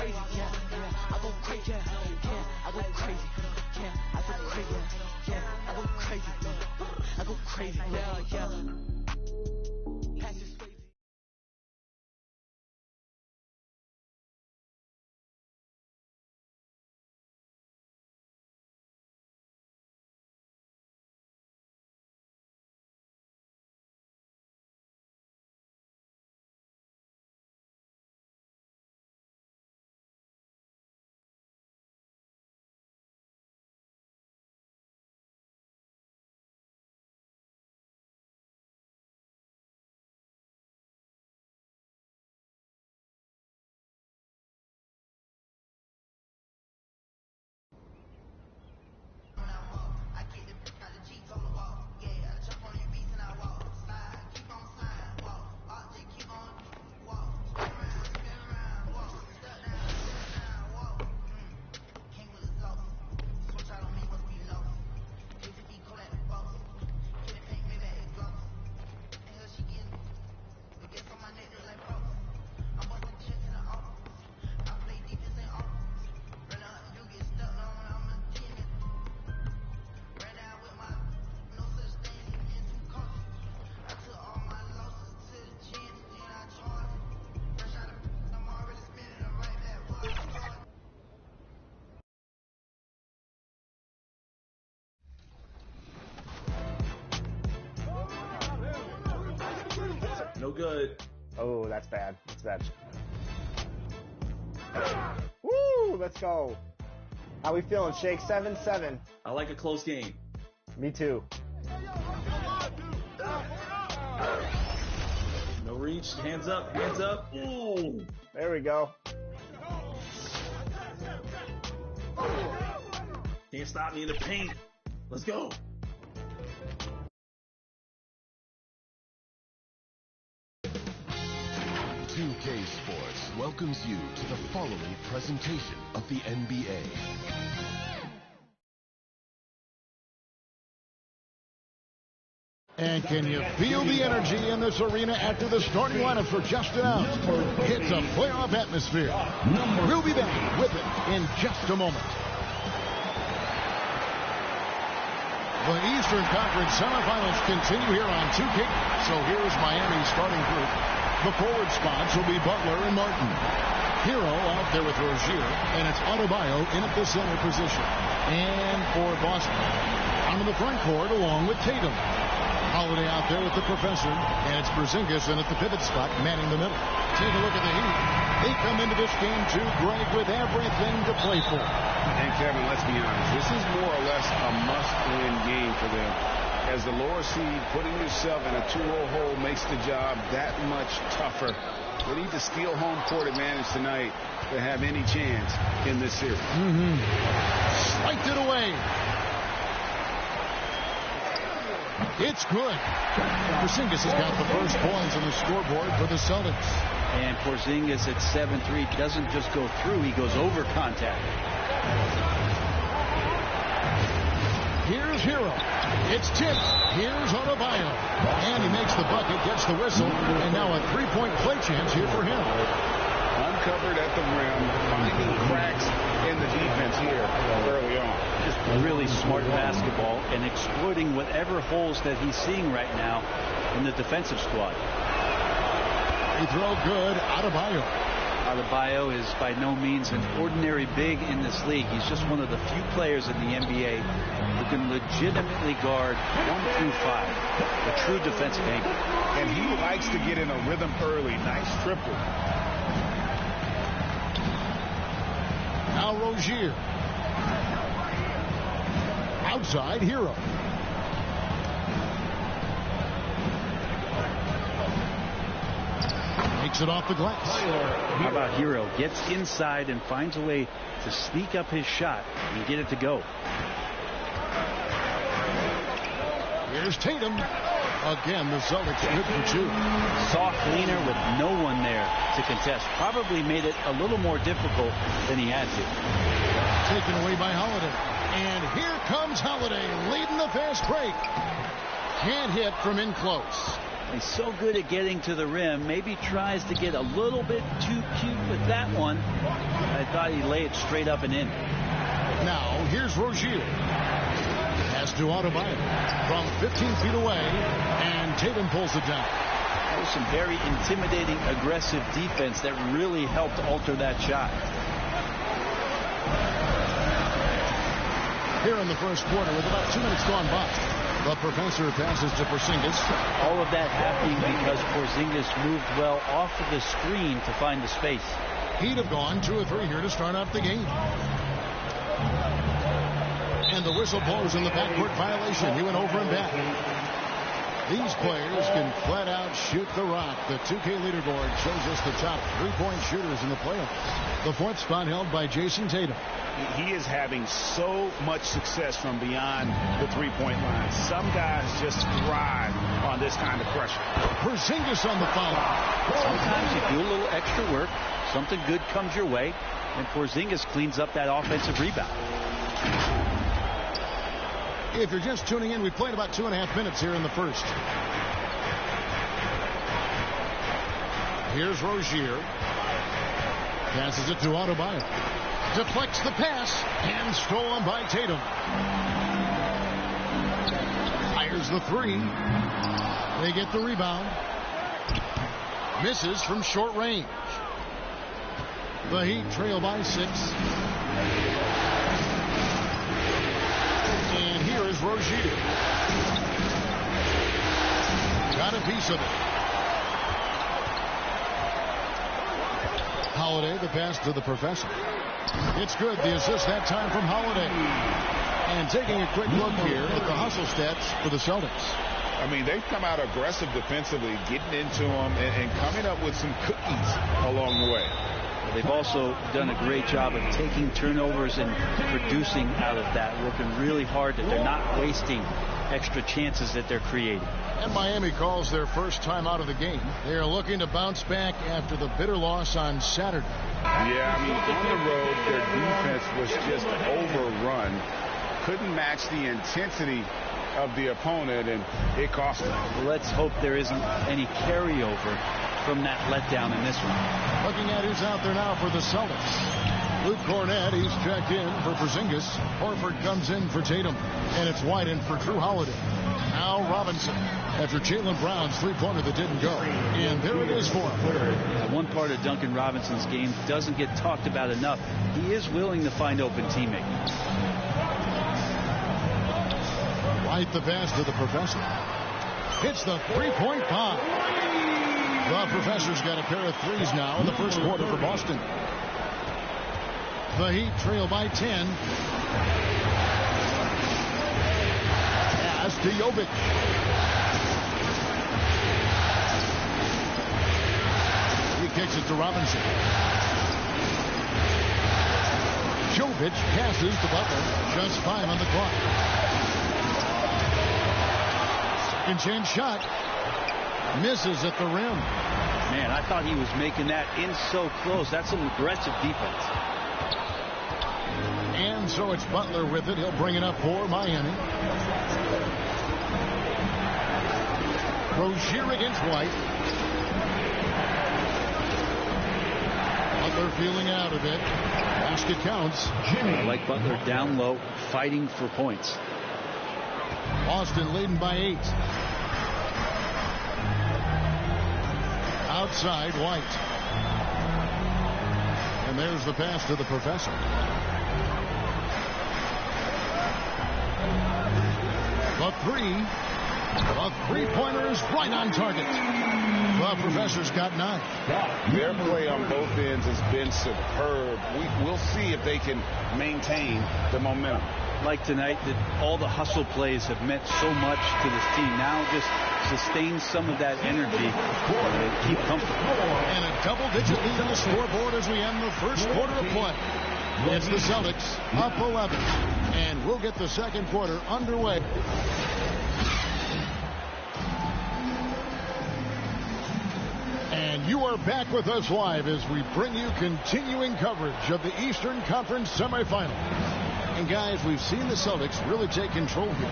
crazy, yeah, I go crazy, I go crazy, I go crazy, I go crazy, I go crazy, yeah. No good. Oh, that's bad. That's bad. Woo! Let's go. How we feeling, Shake? 7-7. I like a close game. Me too. No reach. Hands up. Hands up. Ooh. There we go. Can't stop me in the paint. Let's go. Sports welcomes you to the following presentation of the NBA. And can you feel the energy in this arena after the starting lineups were just announced? It's a playoff atmosphere. We'll be back with it in just a moment. The Eastern Conference semifinals continue here on 2K. So here's Miami's starting group. The forward spots will be Butler and Martin. Hero out there with Rozier, and it's Adebayo in at the center position. And for Boston, out in the front court along with Tatum. Holiday out there with the Professor, and it's Porzingis in at the pivot spot, manning the middle. Take a look at the Heat. They come into this game too, Greg, with everything to play for. And Kevin, let's be honest, this is more or less a must-win game for them. As the lower seed, putting yourself in a 2-0 hole makes the job that much tougher. They need to steal home court advantage tonight to have any chance in this series. Spiked it away. It's good. Porzingis has got the first points on the scoreboard for the Celtics. And Porzingis at 7-3 doesn't just go through, he goes over contact. Here's Hero. It's tipped. Here's Adebayo. And he makes the bucket, gets the whistle, and now a three-point play chance here for him. Uncovered at the rim, finding cracks in the defense here early on. Just really smart basketball and exploiting whatever holes that he's seeing right now in the defensive squad. He throw good. Adebayo. Adebayo is by no means an ordinary big in this league. He's just one of the few players in the NBA who can legitimately guard 1 through 5. A true defensive anchor. And he likes to get in a rhythm early. Nice triple. Now Rozier. Outside, Hero. Makes it off the glass. How about Hero? Gets inside and finds a way to sneak up his shot and get it to go. Here's Tatum. Again, the Celtics good for two. Soft leaner with no one there to contest. Probably made it a little more difficult than he had to. Taken away by Holiday. And here comes Holiday leading the fast break. Can't hit from in close. He's so good at getting to the rim. Maybe tries to get a little bit too cute with that one. I thought he'd lay it straight up and in. Now, here's Rozier. Has to Adebayo from 15 feet away, and Tatum pulls it down. That was some very intimidating, aggressive defense that really helped alter that shot. Here in the first quarter, with about 2 minutes gone by, the professor passes to Porzingis. All of that happening because Porzingis moved well off of the screen to find the space. He'd have gone 2 or 3 here to start off the game. And the whistle blows in the backcourt violation. He went over and back. These players can flat out shoot the rock. The 2K leaderboard shows us the top 3-point shooters in the playoffs. The 4th spot held by Jason Tatum. He is having so much success from beyond the 3-point line. Some guys just thrive on this kind of pressure. Porzingis on the foul. Sometimes you do a little extra work, something good comes your way, and Porzingis cleans up that offensive rebound. If you're just tuning in, we played about 2.5 minutes here in the first. Here's Rozier. Passes it to Adebayo. Deflects the pass and stolen by Tatum. Fires the 3. They get the rebound. Misses from short range. The Heat trail by 6. And here is Rozier. Got a piece of it. Holiday, the pass to the professor. It's good. The assist that time from Holiday. And taking a quick look here at the hustle stats for the Celtics. I mean, they've come out aggressive defensively, getting into them and coming up with some cookies along the way. They've also done a great job of taking turnovers and producing out of that, working really hard that they're not wasting extra chances that they're creating. And Miami calls their first time out of the game. They are looking to bounce back after the bitter loss on Saturday. Yeah, I mean, on the road, their defense was just overrun. Couldn't match the intensity of the opponent, and it cost them. Let's hope there isn't any carryover from that letdown in this one. Looking at who's out there now for the Celtics. Luke Cornett, he's checked in for Porzingis. Horford comes in for Tatum, and it's White in for Drew Holiday. Now Robinson, after Jaylen Brown's 3-pointer that didn't go. And there it is for him. One part of Duncan Robinson's game doesn't get talked about enough. He is willing to find open teammates. White the pass to the professor. Hits the 3-point bomb. The professor's got a pair of threes now in the first quarter for Boston. The Heat trail by 10. Pass to Jovic. He kicks it to Robinson. Jovic passes to Butler. Just 5 on the clock. Second chance shot. Misses at the rim. Man, I thought he was making that in so close. That's some aggressive defense. And so it's Butler with it. He'll bring it up for Miami. Rozier against White. Butler feeling out of it. Basket counts. I like Butler down low, fighting for points. Boston leading by 8. Outside, White. And there's the pass to the professor. The three-pointer is right on target. The professor's got 9. Their play on both ends has been superb. We'll see if they can maintain the momentum. Like tonight, that all the hustle plays have meant so much to this team. Now just sustain some of that energy and keep comfortable. And a double-digit lead on the scoreboard as we end the first quarter of play. It's the Celtics up 11. And we'll get the second quarter underway. And you are back with us live as we bring you continuing coverage of the Eastern Conference semifinal. And guys, we've seen the Celtics really take control here.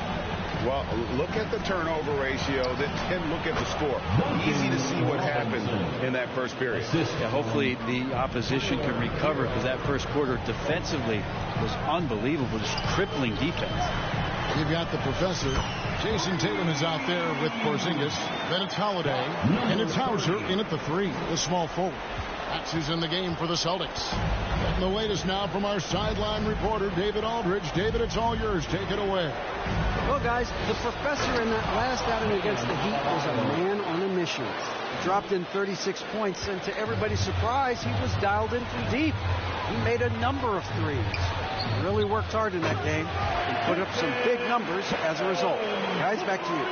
Well, look at the turnover ratio, then look at the score. Easy to see what happened in that first period. Yeah, hopefully the opposition can recover, because that first quarter defensively was unbelievable, just crippling defense. You've got the professor. Jason Tatum is out there with Porzingis. Then it's Holiday. And it's Hauser in at the 3, the small forward. That's who's in the game for the Celtics. Getting the latest now from our sideline reporter, David Aldridge. David, it's all yours. Take it away. Well, guys, the professor in that last outing against the Heat was a man on a mission. He dropped in 36 points, and to everybody's surprise, he was dialed in from deep. He made a number of threes. Really worked hard in that game and put up some big numbers as a result. Guys, back to you.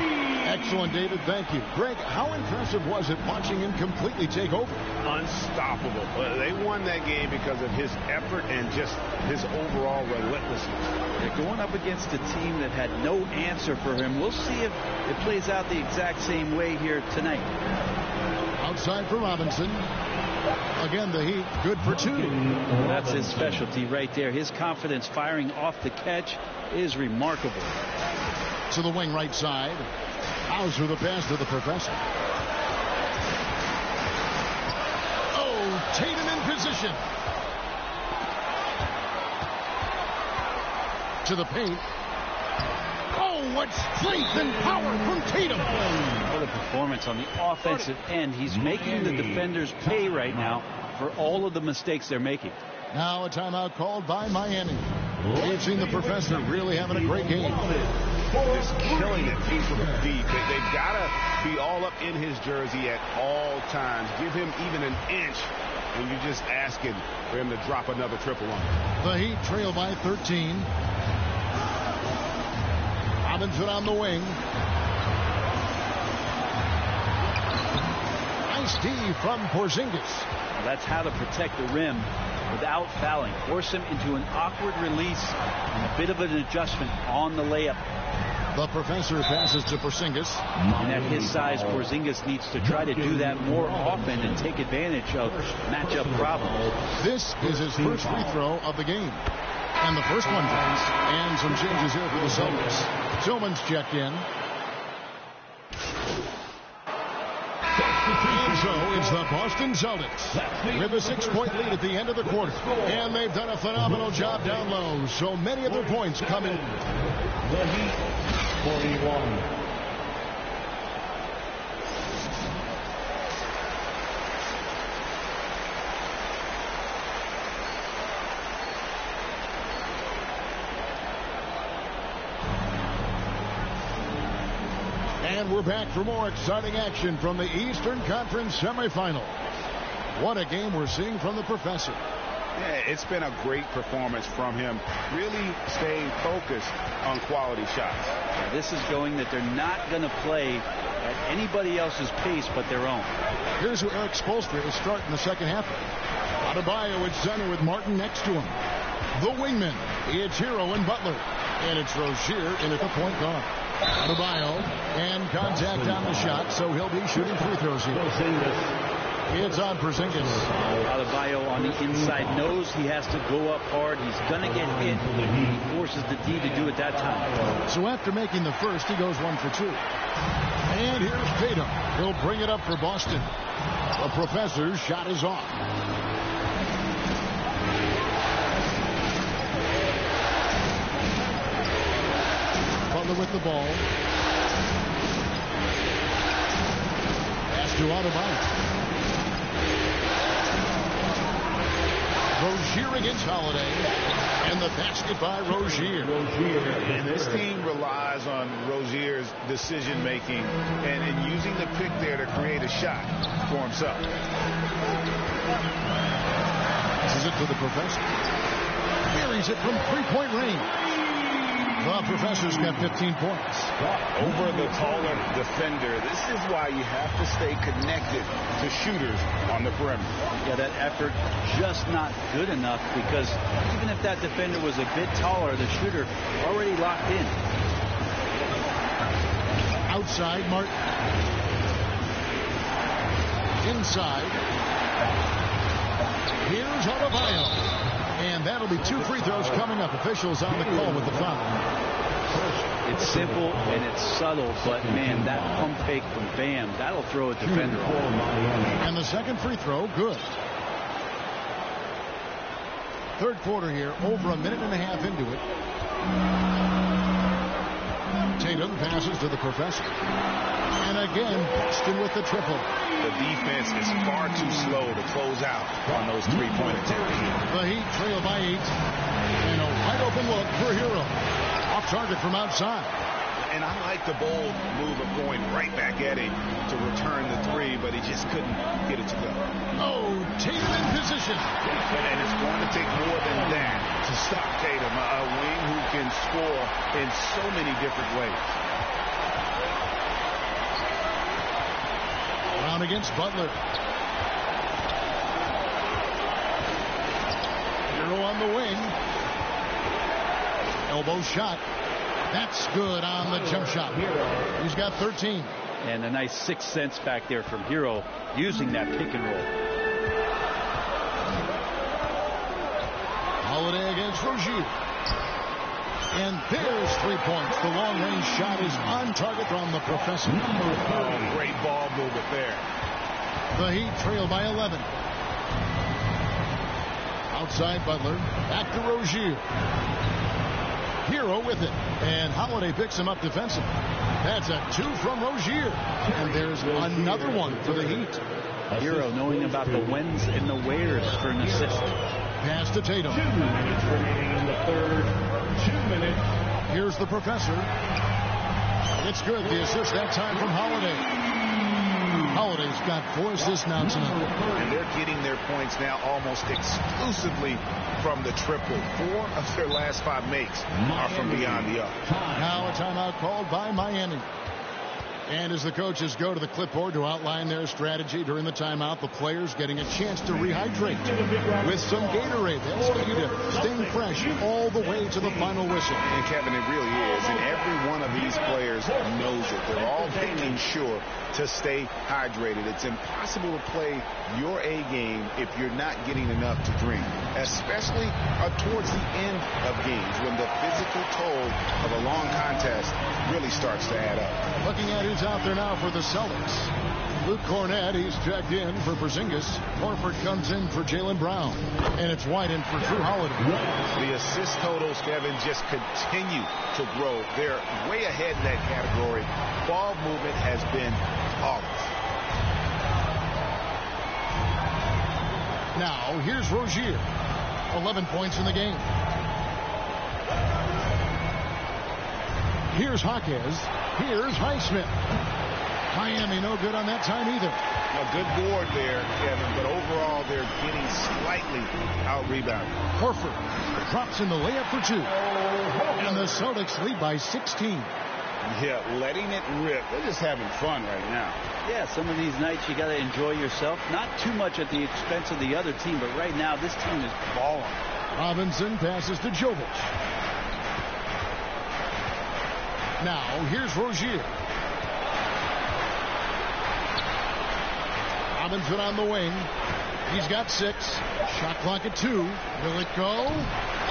Excellent, David. Thank you. Greg, how impressive was it watching him completely take over? Unstoppable. They won that game because of his effort and just his overall relentlessness. They're going up against a team that had no answer for him. We'll see if it plays out the exact same way here tonight. Outside for Robinson. Again, the Heat good for 2. That's his specialty right there. His confidence firing off the catch is remarkable. To the wing right side. Hauser the pass to the professor. Oh, Tatum in position. To the paint. Oh, what strength and power from Tatum. What a performance on the offensive end. He's making the defenders pay right now for all of the mistakes they're making. Now a timeout called by Miami. We've seen the professor really having a great game. Just killing it from deep. They've got to be all up in his jersey at all times. Give him even an inch, and you're just asking for him to drop another triple on him. The Heat trail by 13. Robinson on the wing. Nice D from Porzingis. Well, that's how to protect the rim without fouling. Force him into an awkward release and a bit of an adjustment on the layup. The professor passes to Porzingis. And at his size, Porzingis needs to try to do that more often and take advantage of matchup problems. This is his first free throw of the game. And the first one falls. And some changes here for the Celtics. Tillman's checked in. And so it's the Boston Celtics with a 6-point lead at the end of the quarter. And they've done a phenomenal job down low. So many of their points coming. The Heat, 41. And we're back for more exciting action from the Eastern Conference semifinal. What a game we're seeing from the professor. Yeah, it's been a great performance from him. Really staying focused on quality shots. Yeah, this is going that they're not going to play at anybody else's pace but their own. Here's who Eric Spoelstra is starting the second half. Adebayo at center with Martin next to him. The wingman, it's Hero and Butler. And it's Rozier in at the point guard. Adebayo, and contact on the shot, so he'll be shooting free throws here. It's on Porzingis. Adebayo on the inside knows he has to go up hard. He's going to get hit. He forces the D to do it that time. So after making the first, he goes 1 for 2. And here's Tatum. He'll bring it up for Boston. The professor's shot is off. Butler with the ball. Pass to Adebayo. Rozier against Holiday. And the basket by Rozier. And this team relies on Rozier's decision-making and using the pick there to create a shot for himself. This is it to the professor. Buries it from three-point range. The professor's got 15 points. Over the taller defender. This is why you have to stay connected to shooters on the perimeter. Yeah, that effort just not good enough, because even if that defender was a bit taller, the shooter already locked in. Outside, Martin. Inside. Here's Adebayo. And that'll be 2 free throws coming up. Officials on the call with the foul. It's simple and it's subtle, but man, that pump fake from Bam, that'll throw a defender off. And the second free throw, good. Third quarter here, over a minute and a half into it. Tatum passes to the professor. And again, Boston with the triple. The defense is far too slow to close out on those three-point attempts. The Heat trail by 8. And a wide open look for Hero. Off target from outside. And I like the bold move of going right back at him to return the three, but he just couldn't get it to go. Oh, Tatum in position. And it's going to take more than that to stop Tatum, a wing who can score in so many different ways. Brown against Butler. Hero on the wing. Elbow shot. That's good on the jump shot. He's got 13. And a nice 6 cents back there from Hero using that pick and roll. Holiday against Rozier. And there's 3 points. The long-range shot is on target from the professor. Oh, great ball movement there. The Heat trail by 11. Outside Butler. Back to Rozier. Hero with it. And Holiday picks him up defensively. That's a 2 from Rozier. And there's another one for the Heat. Hero knowing about the whens and the wheres for an assist. Pass to Tatum. 2 minutes remaining in the third. 2 minutes. Here's the professor. It's good. The assist that time from Holiday. Holiday's got 4 assists now tonight. And they're getting their points now almost exclusively from the triple. 4 of their last 5 makes are from beyond the arc. Now a timeout called by Miami. And as the coaches go to the clipboard to outline their strategy during the timeout, the players getting a chance to rehydrate with some Gatorade. That's key to staying fresh all the way to the final whistle. And Kevin, it really is. And every one of these players knows it. They're all making sure to stay hydrated. It's impossible to play your A game if you're not getting enough to drink, especially towards the end of games when the physical toll of a long contest really starts to add up. Looking at who's out there now for the Celtics. Luke Cornett, he's checked in for Porzingis. Horford comes in for Jaylen Brown. And it's White in for Drew Holiday. The assist totals, Kevin, just continue to grow. They're way ahead in that category. Ball movement has been flawless. Now, here's Rozier. 11 points in the game. Here's Jaquez. Here's Highsmith. Miami no good on that time either. A good board there, Kevin, but overall they're getting slightly out-rebounded. Horford drops in the layup for 2. And the Celtics lead by 16. Yeah, letting it rip. They're just having fun right now. Yeah, some of these nights you got to enjoy yourself. Not too much at the expense of the other team, but right now this team is balling. Robinson passes to Jovic. Now, here's Rozier. Robinson on the wing. He's got 6. Shot clock at 2. Will it go?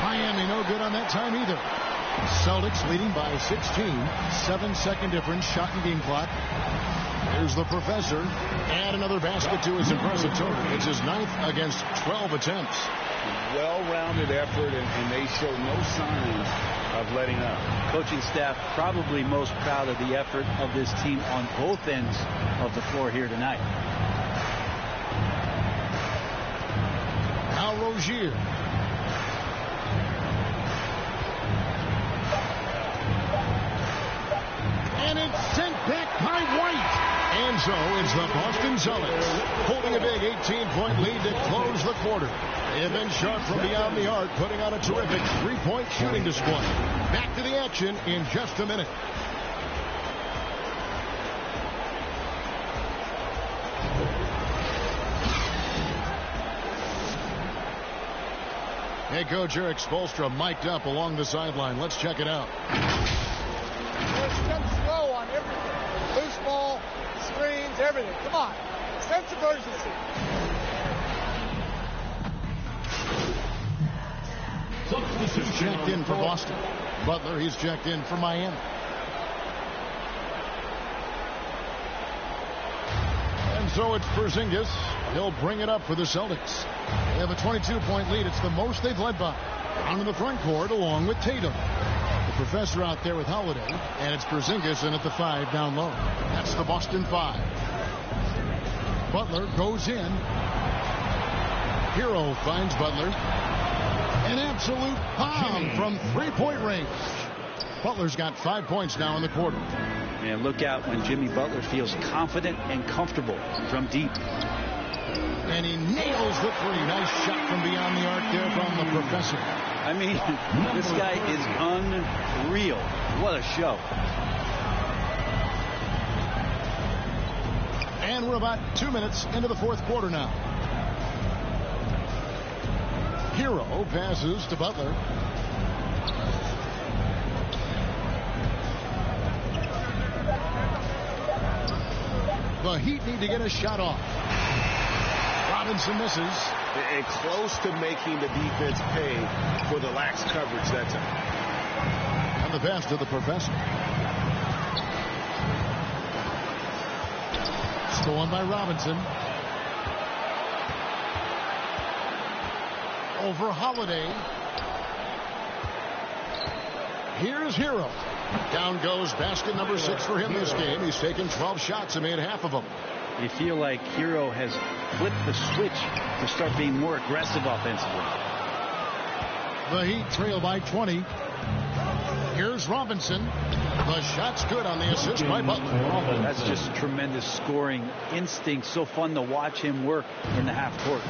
Miami no good on that time either. Celtics leading by 16. 7-second difference. Shot and game clock. There's the professor. And another basket to his impressive total. It's his 9th against 12 attempts. Well-rounded effort, and they show no signs of letting up. Coaching staff probably most proud of the effort of this team on both ends of the floor here tonight. Now Rozier. And it's sent back by White. And so it's the Boston Celtics holding a big 18-point lead to close the quarter. They've been sharp from beyond the arc, putting on a terrific 3-point shooting display. Back to the action in just a minute. Head coach Eric Spoelstra mic'd up along the sideline. Let's check it out. Let's come slow on everything. Loose ball, screens, everything. Come on. Sense of urgency. This is checked in for Boston. Butler, he's checked in for Miami. And so it's Porzingis. He'll bring it up for the Celtics. They have a 22-point lead. It's the most they've led by. Down in the front court along with Tatum. The Professor out there with Holiday. And it's Porzingis in at the 5 down low. That's the Boston 5. Butler goes in. Hero finds Butler. An absolute bomb from three-point range. Butler's got 5 points now in the quarter. And look out when Jimmy Butler feels confident and comfortable from deep. And he nails the three. Nice shot from beyond the arc there from the Professor. I mean, this guy is unreal. What a show. And we're about 2 minutes into the fourth quarter now. Hero passes to Butler. The Heat need to get a shot off. Robinson misses. And close to making the defense pay for the lax coverage that time. And the pass to the Professor. Stolen by Robinson. Over Holiday. Here's Hero. Down goes basket number 6 for him this game. He's taken 12 shots and made half of them. You feel like Hero has flipped the switch to start being more aggressive offensively. The Heat trail by 20. Here's Robinson. The shot's good on the assist by Butler. That's just tremendous scoring instinct. So fun to watch him work in the half court.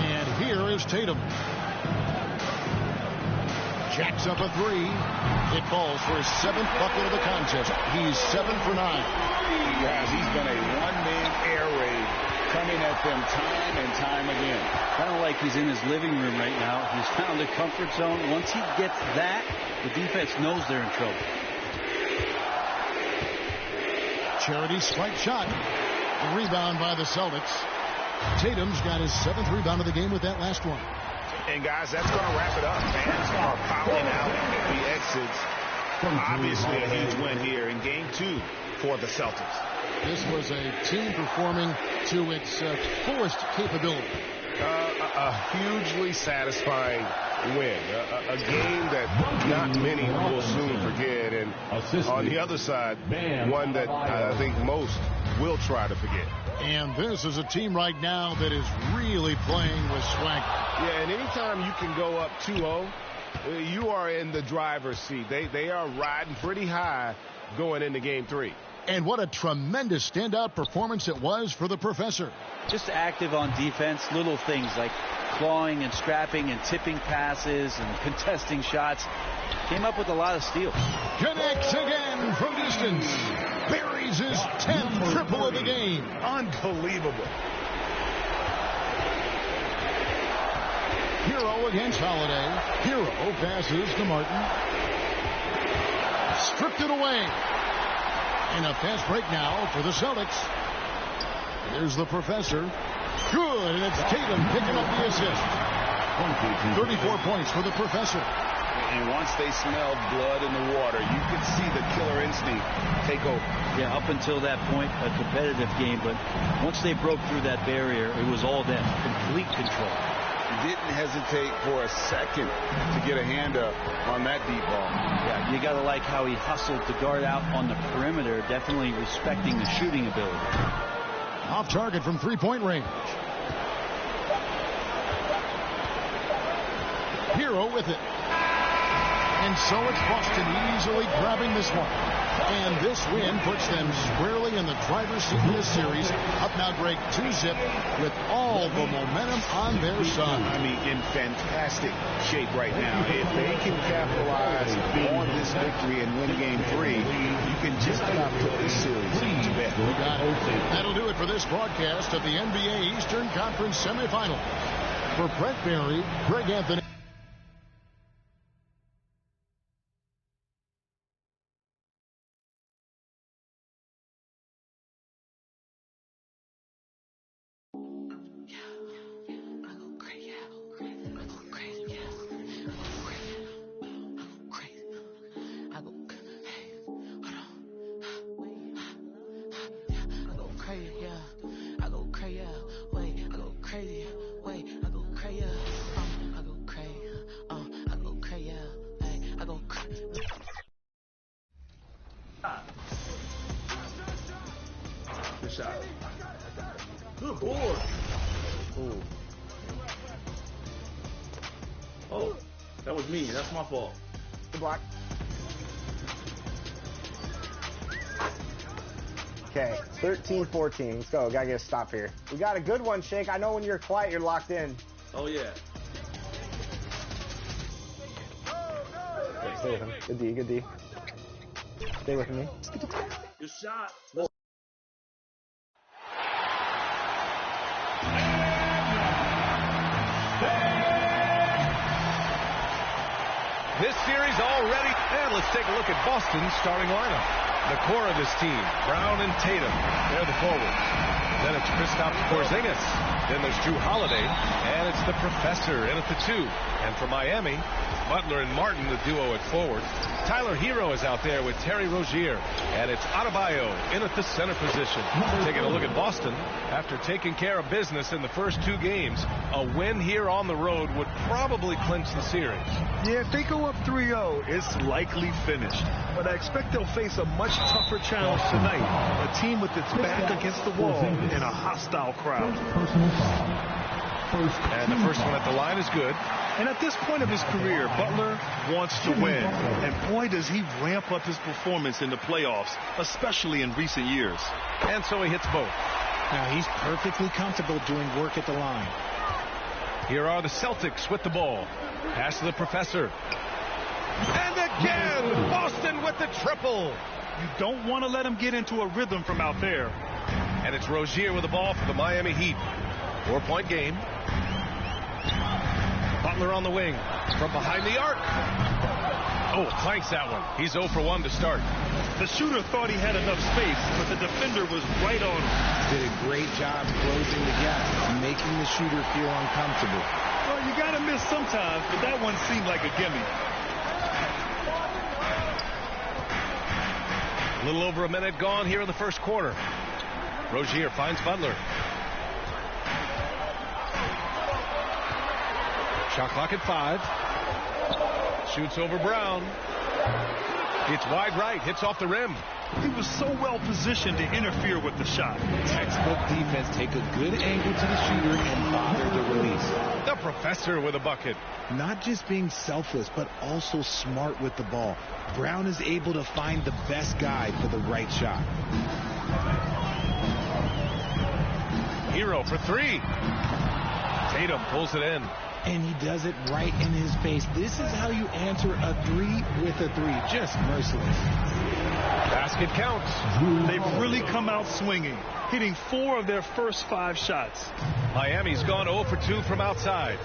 And here is Tatum. Jacks up a three. It falls for his 7th bucket of the contest. He's 7 for 9. He's been a one-man air raid coming at them time and time again. Kind of like he's in his living room right now. He's found a comfort zone. Once he gets that, the defense knows they're in trouble. Charity swipe shot. A rebound by the Celtics. Tatum's got his 7th rebound of the game with that last one. And guys, that's going to wrap it up. Fans are piling out the exits. Obviously a huge win here in game 2 for the Celtics. This was a team performing to its fullest capability. A hugely satisfying win. A game that not many will soon forget. And on the other side, one that I think most will try to forget. And this is a team right now that is really playing with swagger. Yeah, and anytime you can go up 2-0, you are in the driver's seat. They are riding pretty high going into game 3. And what a tremendous standout performance it was for the Professor. Just active on defense, little things like clawing and scrapping and tipping passes and contesting shots. Came up with a lot of steals. Connects again from distance. Buries his 10th triple of the game. Unbelievable. Hero against Holiday. Hero passes to Martin. Stripped it away. And a fast break now for the Celtics. Here's the Professor. Good, and it's Tatum picking up the assist. 34 points for the Professor. And once they smelled blood in the water, you could see the killer instinct take over. Yeah, up until that point, a competitive game, but once they broke through that barrier, it was all them. Complete control. Didn't hesitate for a second to get a hand up on that deep ball. Yeah, you got to like how he hustled to guard out on the perimeter, definitely respecting the shooting ability. Off target from three-point range. Hero with it. And so it's Boston easily grabbing this one. And this win puts them squarely in the driver's seat in this series. Up now, Greg, 2-zip with all the momentum on their side. I mean, in fantastic shape right now. If they can capitalize on this victory and win game 3, you can just about put this series to bed. That'll do it for this broadcast of the NBA Eastern Conference semifinal. For Brett Barry, Greg Anthony. board. Ooh. Oh, that was me. That's my fault. Good block. Okay, 13-14. Let's go. Gotta get a stop here. We got a good one, Shake. I know when you're quiet, you're locked in. Oh, yeah. Okay, stay with him. Good D, good D. Stay with me. Good shot. This series already, and let's take a look at Boston's starting lineup. The core of this team, Brown and Tatum, they're the forwards. Then it's Kristaps Porzingis. Then there's Drew Holiday, and it's the Professor in at the 2. And for Miami, Butler and Martin, the duo at forward. Tyler Hero is out there with Terry Rozier, and it's Adebayo in at the center position. Taking a look at Boston, after taking care of business in the first 2 games, a win here on the road would probably clinch the series. Yeah, if they go up 3-0, it's likely finished. But I expect they'll face a much tougher challenge tonight. A team with its back against the wall and a hostile crowd. And the first one at the line is good. And at this point of his career, Butler wants to win. And boy, does he ramp up his performance in the playoffs, especially in recent years. And so he hits both. Now he's perfectly comfortable doing work at the line. Here are the Celtics with the ball. Pass to the Professor. And again, Boston with the triple. You don't want to let him get into a rhythm from out there. And it's Rozier with the ball for the Miami Heat. 4-point game. Butler on the wing. From behind the arc. Oh, clanks that one. He's 0 for 1 to start. The shooter thought he had enough space, but the defender was right on him. Did a great job closing the gap, making the shooter feel uncomfortable. Well, you got to miss sometimes, but that one seemed like a gimme. A little over a minute gone here in the first quarter. Rozier finds Butler. Shot clock at 5. Shoots over Brown. It's wide right. Hits off the rim. He was so well positioned to interfere with the shot. Textbook defense. Take a good angle to the shooter and bother the release. The Professor with a bucket. Not just being selfless, but also smart with the ball. Brown is able to find the best guy for the right shot. Hero for 3. Tatum pulls it in. And he does it right in his face. This is how you answer a 3 with a 3. Just merciless. Basket counts. They've really come out swinging, hitting 4 of their first 5 shots. Miami's gone 0 for 2 from outside.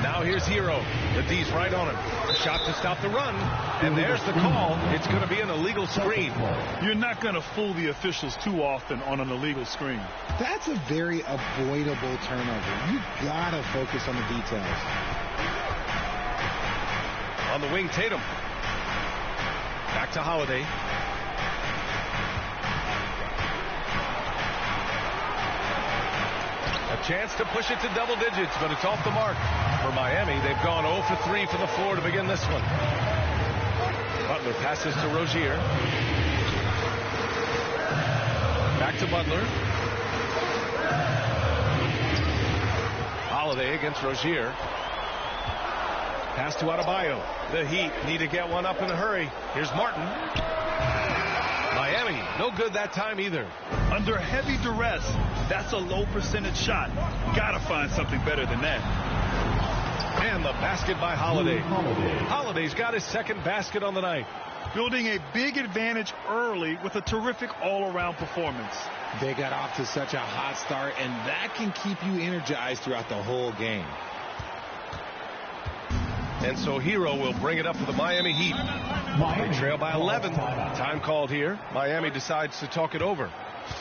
Now here's Hero. The D's right on him. A shot to stop the run. And there's the call. It's going to be an illegal screen. You're not going to fool the officials too often on an illegal screen. That's a very avoidable turnover. You got to focus on the details. On the wing, Tatum. Back to Holiday. A chance to push it to double digits, but it's off the mark. For Miami, they've gone 0 for 3 from the floor to begin this one. Butler passes to Rozier. Back to Butler. Holiday against Rozier. Pass to Adebayo. The Heat need to get one up in a hurry. Here's Martin. Miami, no good that time either. Under heavy duress, that's a low percentage shot. Gotta find something better than that. And the basket by Holiday. Holiday's got his second basket on the night. Building a big advantage early with a terrific all-around performance. They got off to such a hot start, and that can keep you energized throughout the whole game. And so Hero will bring it up for the Miami Heat. They trail by 11. Time called here. Miami decides to talk it over.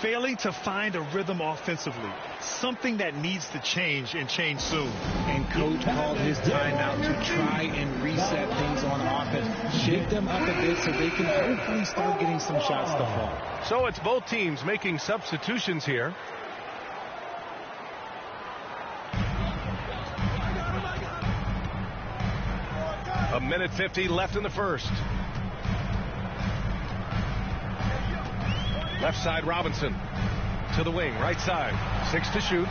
Failing to find a rhythm offensively. Something that needs to change and change soon. And coach called his timeout to try and reset things on offense. Shake them up a bit so they can hopefully start getting some shots to fall. So it's both teams making substitutions here. A minute 50 left in the first. Left side, Robinson. To the wing, right side. 6 to shoot.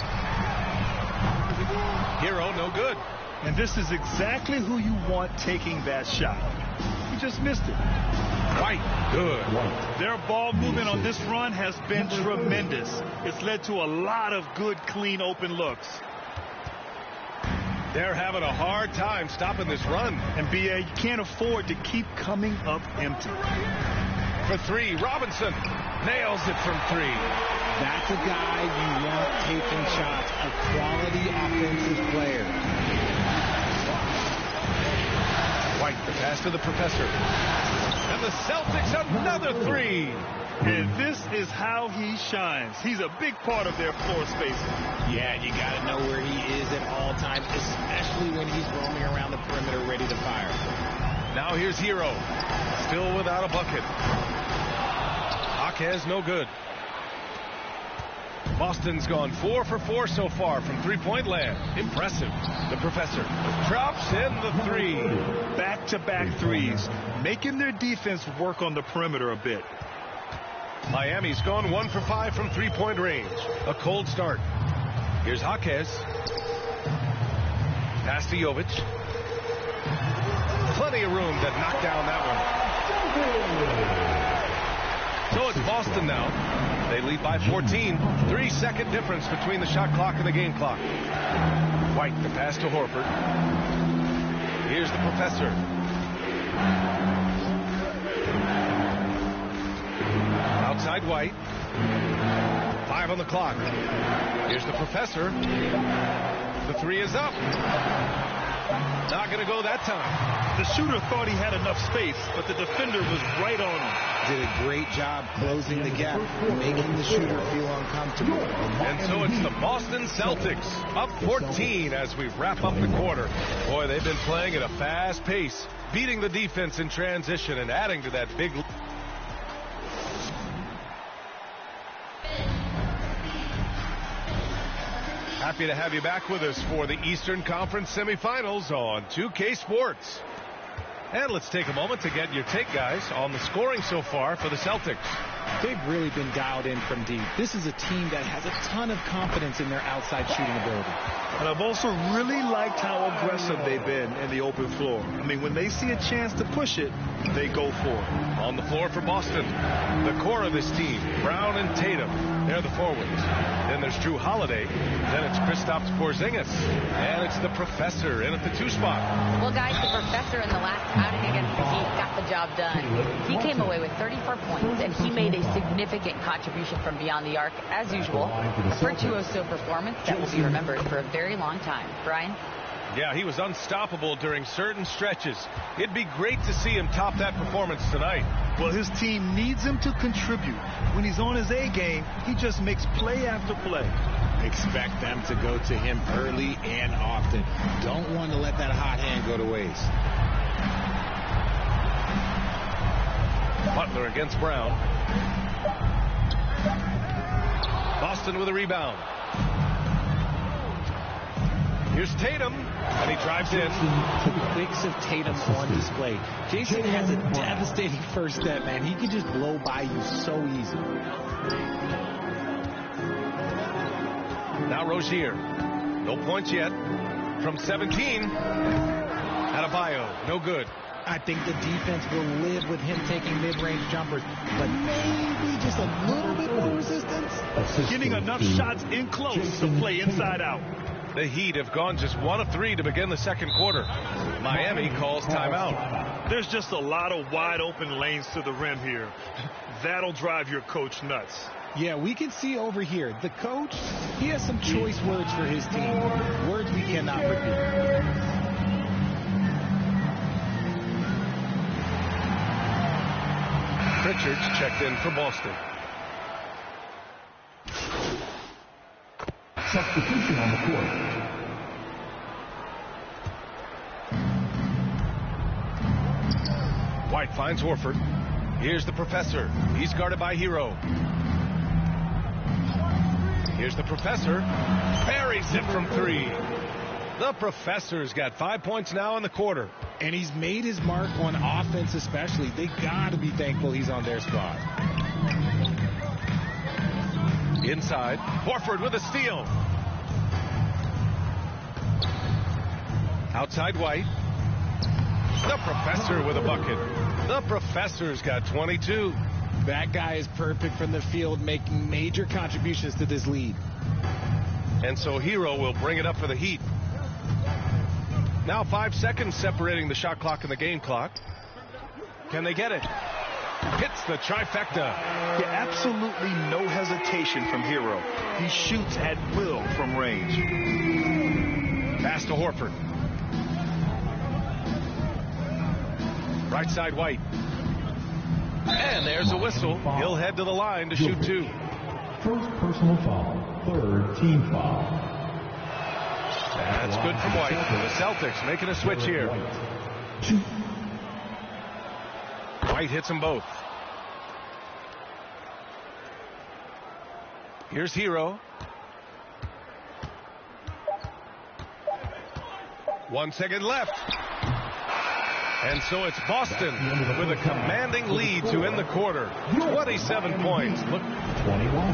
Hero, no good. And this is exactly who you want taking that shot. He just missed it. White, good. Their ball movement on this run has been tremendous. It's led to a lot of good, clean, open looks. They're having a hard time stopping this run. And B.A., you can't afford to keep coming up empty. For 3, Robinson nails it from 3. That's a guy you want taking shots, a quality offensive player. White, the pass to the professor. And the Celtics another 3. And this is how he shines. He's a big part of their floor spacing. Yeah, you got to know where he is at all times, especially when he's roaming around the perimeter ready to fire. Now here's Hero. Still without a bucket. Jaquez, no good. Boston's gone 4 for 4 so far from three-point land. Impressive. The professor drops in the 3. Back-to-back threes, making their defense work on the perimeter a bit. Miami's gone 1 for 5 from three-point range. A cold start. Here's Jaquez. Pass to Jovic. Plenty of room to knock down that one. So it's Boston now. They lead by 14. 3-second difference between the shot clock and the game clock. White, the pass to Horford. Here's the professor. Outside White. 5 on the clock. Here's the professor. The 3 is up. Not going to go that time. The shooter thought he had enough space, but the defender was right on him. Did a great job closing the gap, making the shooter feel uncomfortable. And so it's the Boston Celtics up 14 as we wrap up the quarter. Boy, they've been playing at a fast pace, beating the defense in transition and adding to that big. Happy to have you back with us for the Eastern Conference semifinals on 2K Sports. And let's take a moment to get your take, guys, on the scoring so far for the Celtics. They've really been dialed in from deep. This is a team that has a ton of confidence in their outside shooting ability. And I've also really liked how aggressive they've been in the open floor. I mean, when they see a chance to push it, they go for it. On the floor for Boston, the core of this team, Brown and Tatum, they're the forwards. Then there's Drew Holiday. Then it's Kristaps Porzingis. And it's the professor in at the 2 spot. Well, guys, the professor in the last outing against the Heat got the job done. He came away with 34 points, and he made a significant contribution from beyond the arc, as usual. A virtuoso performance that will be remembered for a very long time. Brian? Yeah, he was unstoppable during certain stretches. It'd be great to see him top that performance tonight. Well, his team needs him to contribute. When he's on his A game, he just makes play after play. Expect them to go to him early and often. Don't want to let that hot hand go to waste. Butler against Brown. Boston with a rebound. Here's Tatum, and he drives in. The quicks of Tatum on display. Jason has a devastating first step, man. He can just blow by you so easy. Now Rozier. No points yet. From 17. Adebayo, no good. I think the defense will live with him taking mid-range jumpers, but maybe just a little bit more resistance. Getting enough shots in close to play inside out. The Heat have gone just 1 of 3 to begin the second quarter. Miami calls timeout. There's just a lot of wide open lanes to the rim here. That'll drive your coach nuts. Yeah, we can see over here. The coach, he has some choice words for his team. Words we cannot repeat. Richards checked in for Boston. Substitution on the court. White finds Horford. Here's the professor. He's guarded by Hero. Here's the professor. Buries it from 3. The professor's got 5 points now in the quarter. And he's made his mark on offense especially. They got to be thankful he's on their squad. Inside, Horford with a steal. Outside White. The Professor with a bucket. The Professor's got 22. That guy is perfect from the field, making major contributions to this lead. And so Hero will bring it up for the Heat. Now 5 seconds separating the shot clock and the game clock. Can they get it? Hits the trifecta. Yeah, absolutely no hesitation from Hero. He shoots at will from range. Pass to Horford. Right side White. And there's a whistle. He'll head to the line to shoot 2. First personal foul. Third team foul. That's good from White. The Celtics making a switch here. White hits them both. Here's Hero. 1 second left. And so it's Boston with a commanding lead to end the quarter. 27 points. Look. 21.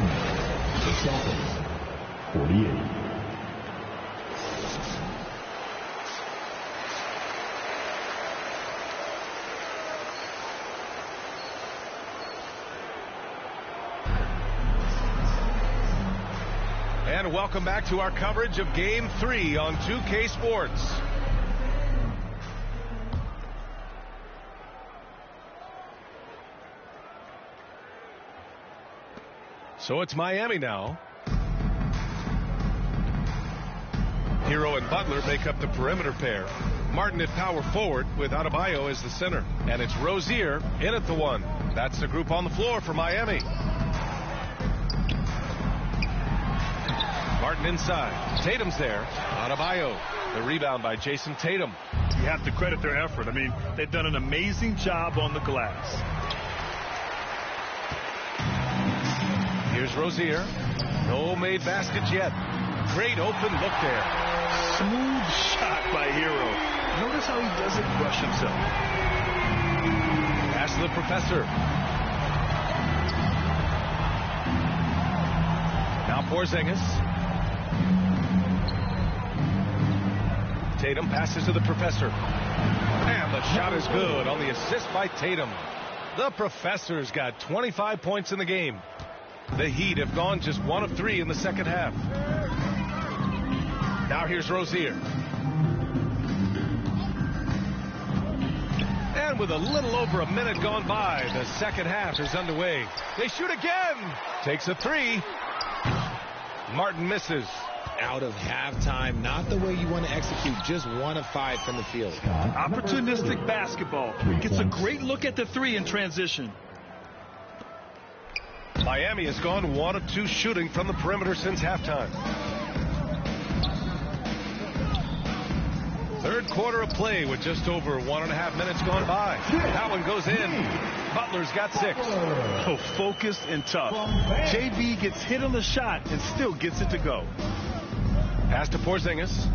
The Celtics. 48. And welcome back to our coverage of Game 3 on 2K Sports. So it's Miami now. Hero and Butler make up the perimeter pair. Martin at power forward with Adebayo as the center. And it's Rozier in at the 1. That's the group on the floor for Miami. Martin inside. Tatum's there. Adebayo. The rebound by Jason Tatum. You have to credit their effort. I mean, they've done an amazing job on the glass. Here's Rozier. No made baskets yet. Great open look there. Smooth shot by Hero. Notice how he doesn't rush himself. Pass to the Professor. Now Porzingis. Tatum passes to the Professor. And the shot is good on the assist by Tatum. The Professor's got 25 points in the game. The Heat have gone just 1 of 3 in the second half. Now here's Rozier. And with a little over a minute gone by, the second half is underway. They shoot again. Takes a 3. Martin misses. Out of halftime, not the way you want to execute, just 1 of 5 from the field. Opportunistic basketball. Gets a great look at the 3 in transition. Miami has gone 1 of 2 shooting from the perimeter since halftime. Third quarter of play with just over 1.5 minutes gone by. That one goes in. Butler's got 6. Oh, focused and tough. JB gets hit on the shot and still gets it to go. Pass to Porzingis.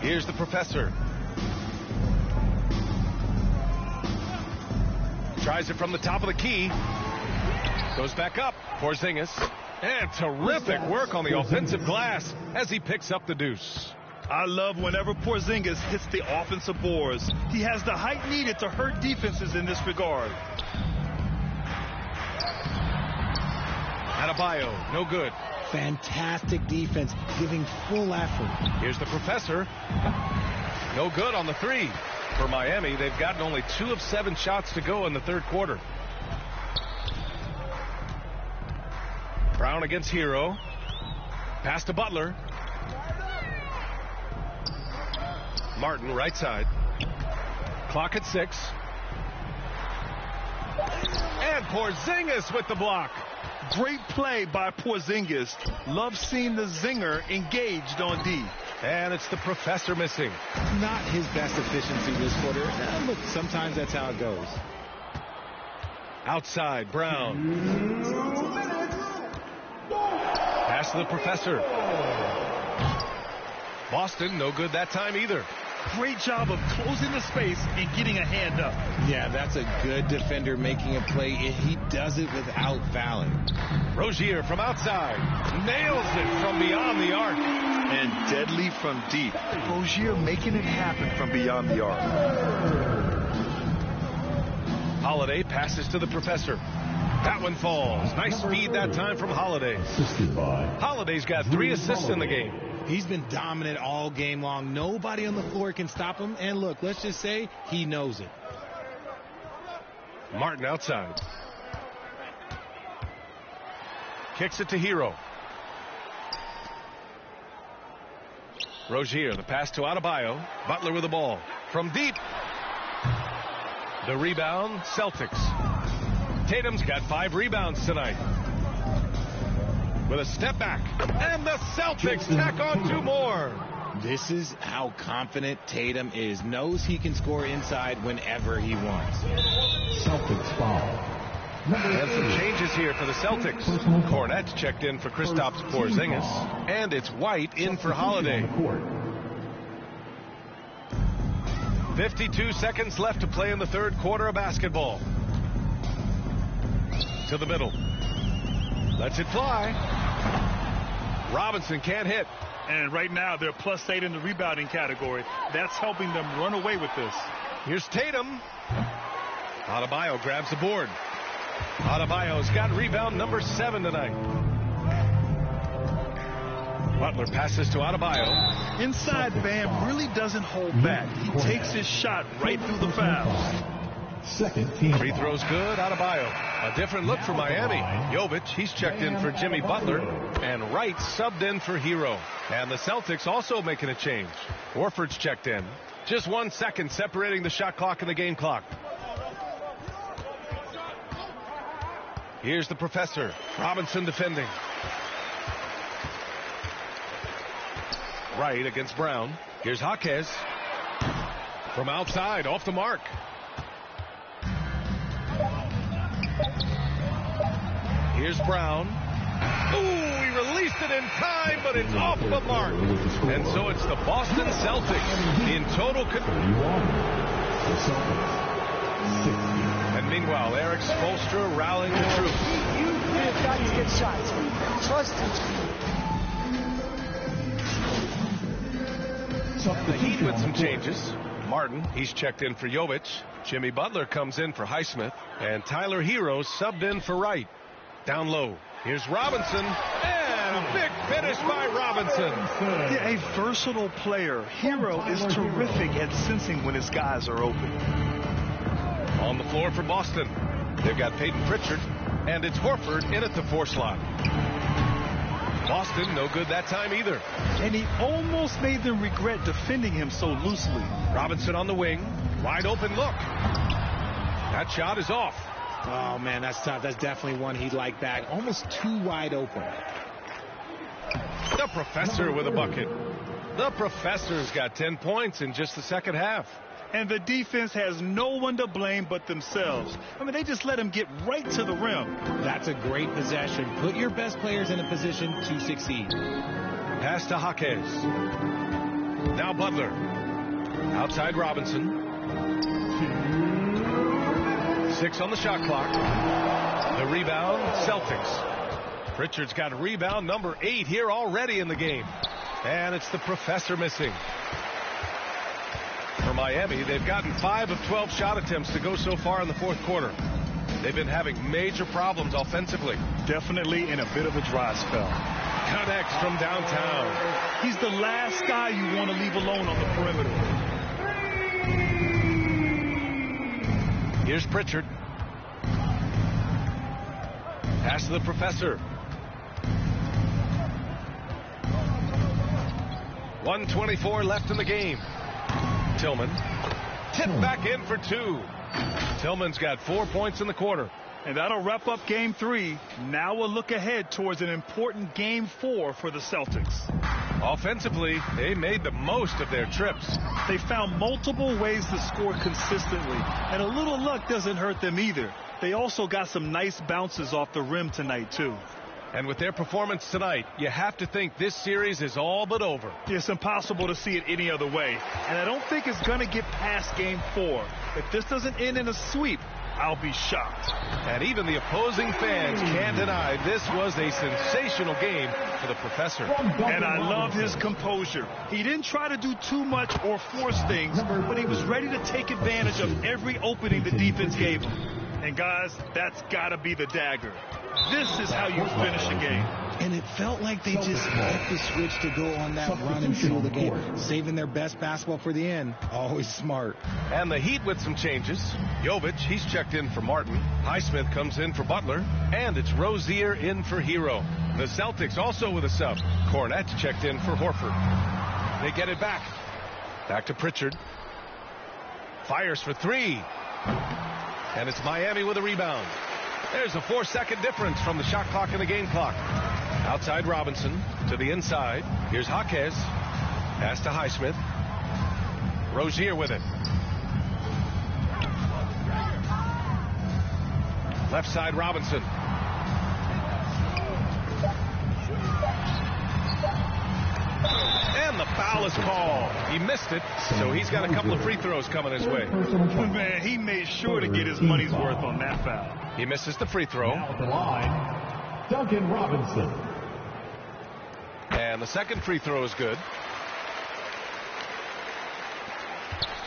Here's the Professor. Tries it from the top of the key. Goes back up. Porzingis. And terrific work on the offensive glass as he picks up the deuce. I love whenever Porzingis hits the offensive boards. He has the height needed to hurt defenses in this regard. Adebayo, no good. Fantastic defense, giving full effort. Here's the Professor. No good on the 3. For Miami, they've gotten only 2 of 7 shots to go in the third quarter. Brown against Hero. Pass to Butler. Martin, right side. Clock at 6. And Porzingis with the block. Great play by Porzingis. Love seeing the zinger engaged on D. And it's the Professor missing. Not his best efficiency this quarter. Look, sometimes that's how it goes. Outside, Brown. Pass to the Professor. Boston, no good that time either. Great job of closing the space and getting a hand up. Yeah, that's a good defender making a play, and he does it without fouling. Rozier from outside. Nails it from beyond the arc. And deadly from deep. Rozier making it happen from beyond the arc. Holiday passes to the professor. That one falls. Nice speed that time from Holiday. Holiday's got 3 assists in the game. He's been dominant all game long. Nobody on the floor can stop him. And look, let's just say he knows it. Martin outside. Kicks it to Hero. Rozier, the pass to Adebayo. Butler with the ball. From deep. The rebound, Celtics. Tatum's got 5 rebounds tonight. With a step back. And the Celtics tack on 2 more. This is how confident Tatum is. Knows he can score inside whenever he wants. Celtics foul. And some changes here for the Celtics. Cornette checked in for Kristaps Porzingis. And it's White in for Holiday. 52 seconds left to play in the 3rd quarter of basketball. To the middle. Lets it fly. Robinson can't hit. And right now they're +8 in the rebounding category. That's helping them run away with this. Here's Tatum. Adebayo grabs the board. Adebayo's got rebound number 7 tonight. Butler passes to Adebayo. Inside Bam really doesn't hold back. He takes his shot right through the fouls. Second team. Free throws good. Adebayo. A different look for Miami. Jovic, he's checked in for Jimmy Butler. And Wright subbed in for Hero. And the Celtics also making a change. Horford's checked in. Just 1 second separating the shot clock and the game clock. Here's the professor. Robinson defending. Wright against Brown. Here's Jaquez. From outside, off the mark. Here's Brown. Ooh, he released it in time, but it's off the mark. And so it's the Boston Celtics in total control. And meanwhile, Eric Spoelstra rallying the troops. You've got to get shots. Trust him. The Heat with some changes. Martin, he's checked in for Jovic. Jimmy Butler comes in for Highsmith. And Tyler Hero subbed in for Wright. Down low. Here's Robinson. And a big finish by Robinson. Yeah, a versatile player. Hero is terrific at sensing when his guys are open. On the floor for Boston. They've got Peyton Pritchard. And it's Horford in at the 4 slot. Boston, no good that time either. And he almost made them regret defending him so loosely. Robinson on the wing. Wide open look. That shot is off. Oh, man, that's tough. That's definitely one he'd like back. Almost too wide open. The professor with a bucket. The professor's got 10 points in just the second half. And the defense has no one to blame but themselves. I mean, they just let him get right to the rim. That's a great possession. Put your best players in a position to succeed. Pass to Jaquez. Now Butler. Outside Robinson. 6 on the shot clock. The rebound, Celtics. Pritchard's got rebound number 8 here already in the game. And it's the professor missing. For Miami, they've gotten 5 of 12 shot attempts to go so far in the 4th quarter. They've been having major problems offensively. Definitely in a bit of a dry spell. Connects from downtown. He's the last guy you want to leave alone on the perimeter. Here's Pritchard. Pass to the professor. 1:24 left in the game. Tillman. Tipped back in for 2. Tillman's got 4 points in the quarter. And that'll wrap up game 3. Now a look ahead towards an important game 4 for the Celtics. Offensively, they made the most of their trips. They found multiple ways to score consistently, and a little luck doesn't hurt them either. They also got some nice bounces off the rim tonight, too. And with their performance tonight, you have to think this series is all but over. It's impossible to see it any other way. And I don't think it's going to get past Game 4. If this doesn't end in a sweep, I'll be shocked. And even the opposing fans can't deny this was a sensational game for the professor. And I love his composure. He didn't try to do too much or force things, but he was ready to take advantage of every opening the defense gave him. And guys, that's got to be the dagger. This is how you finish a game. And it felt like they just flipped the switch to go on that run and seal the game. Saving their best basketball for the end. Always smart. And the Heat with some changes. Jovic, he's checked in for Martin. Highsmith comes in for Butler. And it's Rozier in for Hero. The Celtics also with a sub. Cornette checked in for Horford. They get it back. Back to Pritchard. Fires for three. And it's Miami with a rebound. There's a 4-second difference from the shot clock and the game clock. Outside Robinson to the inside. Here's Jaquez. Pass to Highsmith. Rozier with it. Left side Robinson. And the foul is called. He missed it, so he's got a couple of free throws coming his way. Man, he made sure to get his money's worth on that foul. He misses the free throw. Now at the line, Duncan Robinson. And the second free throw is good.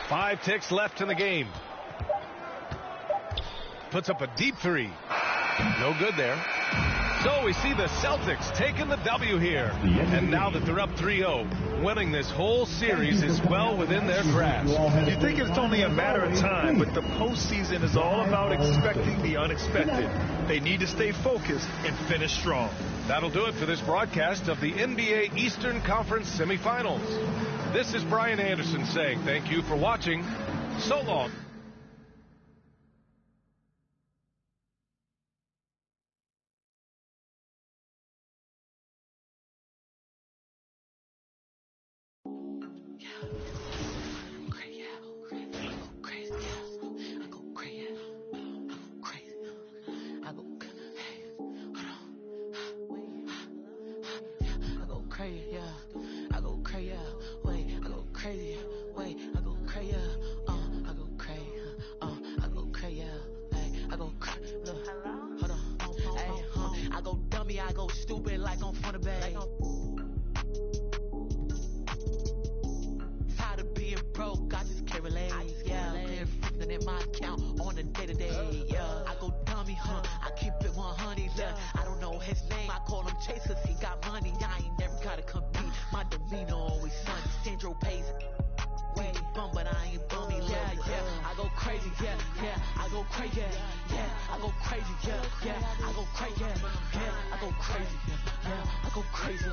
5 ticks left in the game. Puts up a deep three. No good there. So we see the Celtics taking the W here. And now that they're up 3-0, winning this whole series is well within their grasp. You think it's only a matter of time, but the postseason is all about expecting the unexpected. They need to stay focused and finish strong. That'll do it for this broadcast of the NBA Eastern Conference semifinals. This is Brian Anderson saying thank you for watching. So long. I go stupid like I'm from the bay. Tired of being broke, I just can't relate. Yeah, clear freaking in my account on a day-to-day. Yeah, I go dummy, I keep it 100. Yeah, I don't know his name, I call him Chase 'cause he got money. I ain't never gotta compete. My demeanor always sunny. Sandro pays. We bum, but I ain't bummy. Yeah, I go crazy. Yeah, I go crazy. Yeah, I go crazy. Yeah, I go crazy. Yeah, I go crazy. Yeah, I go crazy.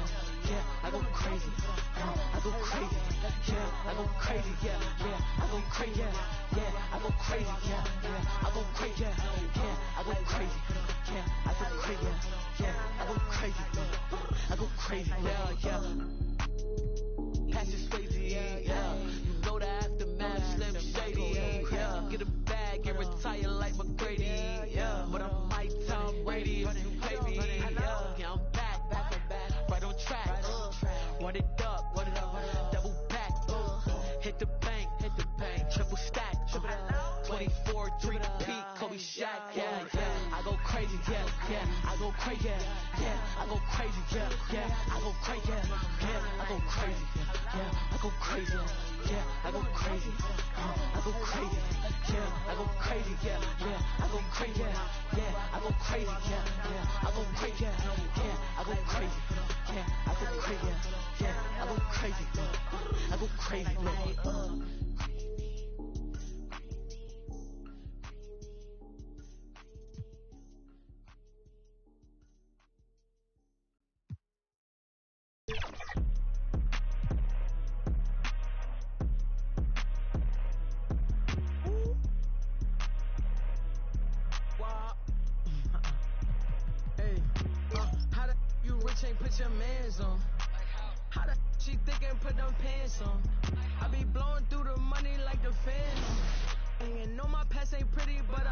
Yeah, I go crazy. I go crazy. Yeah, I go crazy. Yeah, I go crazy. Yeah, I go crazy. Yeah, I go crazy. Yeah, I go crazy. Yeah, I go crazy. Yeah, I go crazy. I go crazy. Yeah. Pass your Swayze. Yeah. You know the aftermath, Slim Shady. Yeah. Get a bag and retire like McGrady. Yeah. But I might Tom Brady if you pay me. Yeah, I'm back, right on track. Run it up, double back. Hit the bank, triple stack. 24, 3-peat, Kobe Shaq. Yeah, I go crazy. Yeah, I go crazy. Yeah, I go crazy. Yeah, I go crazy. Yeah, I go crazy. Yeah, I go crazy. Yeah, I go crazy. I go crazy. Yeah, I go crazy. Yeah, I go crazy. Yeah, I go crazy. Yeah, I go crazy. Yeah, I go crazy. Yeah, I go crazy. Yeah, I go crazy. I go crazy. Ain't put your mans on. How the she thinking put them pants on? I be blowing through the money like the fans. And know my past ain't pretty, but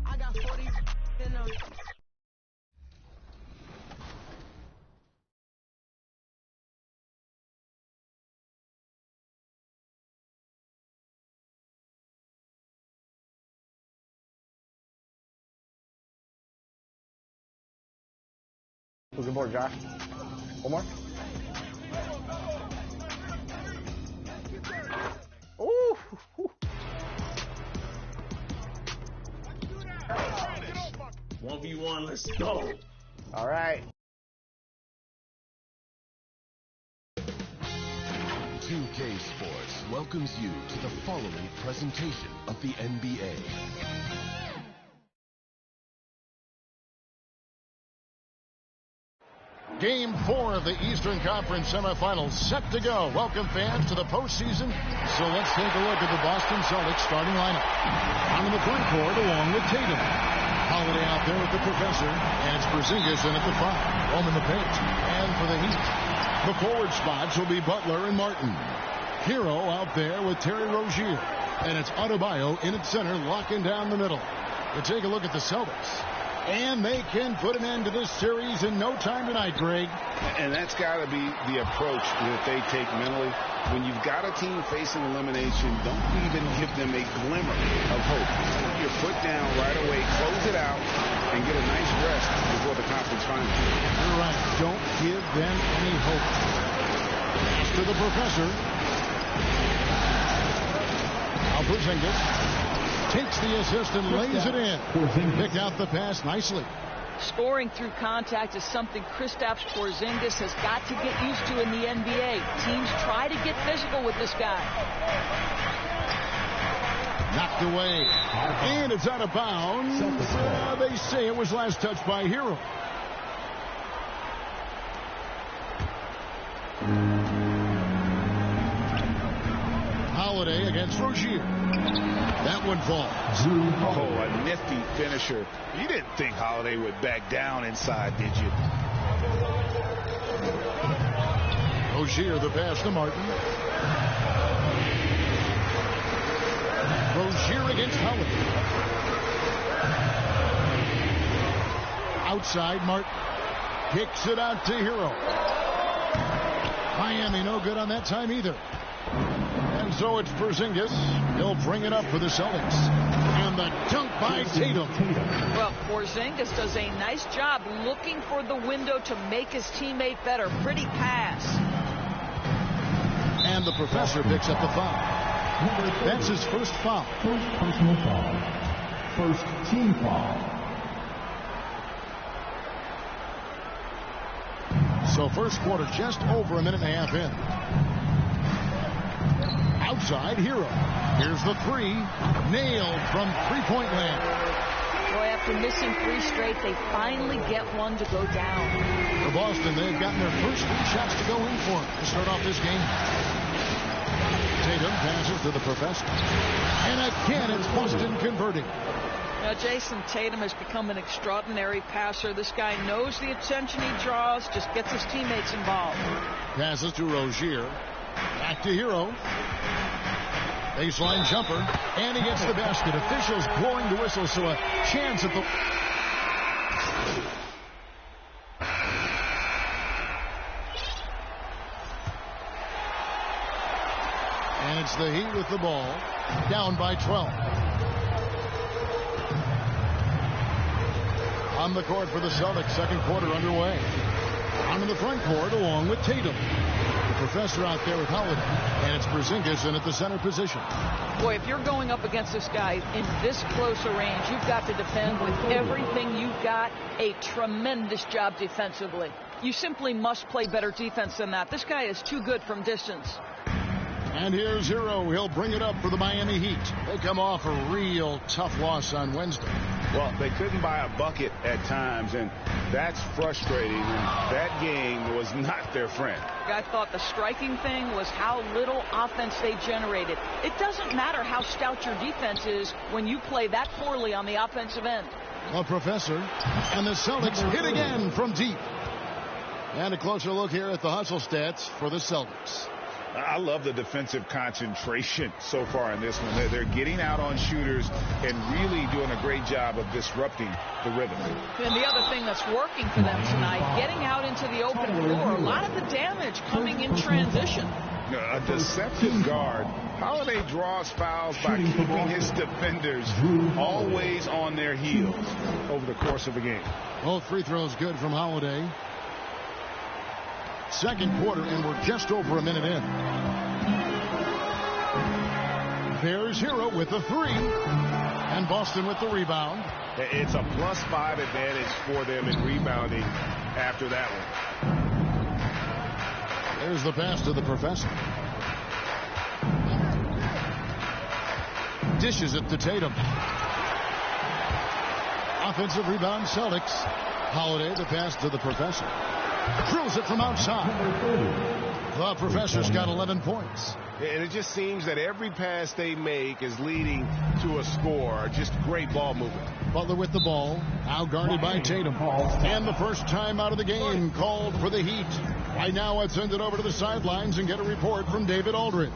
I got 40 in them. Good board, Josh. One more. Ooh. 1v1, let's go. All right. 2K Sports welcomes you to the following presentation of the NBA. Game 4 of the Eastern Conference semifinals set to go. Welcome, fans, to the postseason. So let's take a look at the Boston Celtics starting lineup. On the front court along with Tatum. Holiday out there with the Professor, and it's Porzingis in at the 5. Home in the paint. And for the Heat, the forward spots will be Butler and Martin. Hero out there with Terry Rozier. And it's Adebayo in at center, locking down the middle. You take a look at the Celtics. And they can put an end to this series in no time tonight, Greg. And that's got to be the approach that they take mentally. When you've got a team facing elimination, don't even give them a glimmer of hope. Put your foot down right away, close it out, and get a nice rest before the conference finals. You're right. Don't give them any hope. Pass to the Professor. Now Porzingis takes the assist and lays it in. Picked out the pass nicely. Scoring through contact is something Kristaps Porzingis has got to get used to in the NBA. Teams try to get physical with this guy. Knocked away. And it's out of bounds. They say it was last touched by Hero. Holiday against Rozier. That one falls. Oh, a nifty finisher. You didn't think Holiday would back down inside, did you? Rozier, the pass to Martin. Rozier against Holiday. Outside, Martin. Kicks it out to Hero. Miami no good on that time either. And so it's Porzingis. He'll bring it up for the Celtics. And the dunk by Tatum. Well, Porzingis does a nice job looking for the window to make his teammate better. Pretty pass. And the Professor picks up the foul. That's his first foul. First personal foul. First team foul. So first quarter just over a minute and a half in. Outside, Hero. Here's the 3. Nailed from three-point land. Boy, after missing 3 straight, they finally get one to go down. For Boston, they've gotten their first 3 shots to go in for to start off this game. Tatum passes to the Professor. And again, it's Boston converting. Now, Jason Tatum has become an extraordinary passer. This guy knows the attention he draws, just gets his teammates involved. Passes to Rozier. Back to Hero. Baseline jumper. And he gets the basket. Officials blowing the whistle, so a chance at the... And it's the Heat with the ball. Down by 12. On the court for the Celtics. Second quarter underway. Onto the front court along with Tatum. The Professor out there with Holiday. And it's Porzingis in at the center position. Boy, if you're going up against this guy in this close a range, you've got to defend with everything you've got. A tremendous job defensively. You simply must play better defense than that. This guy is too good from distance. And here's Hero. He'll bring it up for the Miami Heat. They come off a real tough loss on Wednesday. Well, they couldn't buy a bucket at times, and that's frustrating. And that game was not their friend. I thought the striking thing was how little offense they generated. It doesn't matter how stout your defense is when you play that poorly on the offensive end. Well, Professor, and the Celtics hit again from deep. And a closer look here at the hustle stats for the Celtics. I love the defensive concentration so far in this one. They're getting out on shooters and really doing a great job of disrupting the rhythm. And the other thing that's working for them tonight, getting out into the open floor. A lot of the damage coming in transition. A deceptive guard. Holiday draws fouls by keeping his defenders always on their heels over the course of a game. Both free throws good from Holiday. second quarter, and we're just over a minute in. There's Hero with the three, and Boston with the rebound. It's a +5 advantage for them in rebounding after that one. There's the pass to the professor. Dishes it to Tatum. Offensive rebound, Celtics. Holiday, the pass to the professor. Drills it from outside. The professor's got 11 points. And it just seems that every pass they make is leading to a score. Just great ball movement. Butler with the ball. Now guarded by Tatum. And the first time out of the game called for the Heat. Right now, let's send it over to the sidelines and get a report from David Aldridge.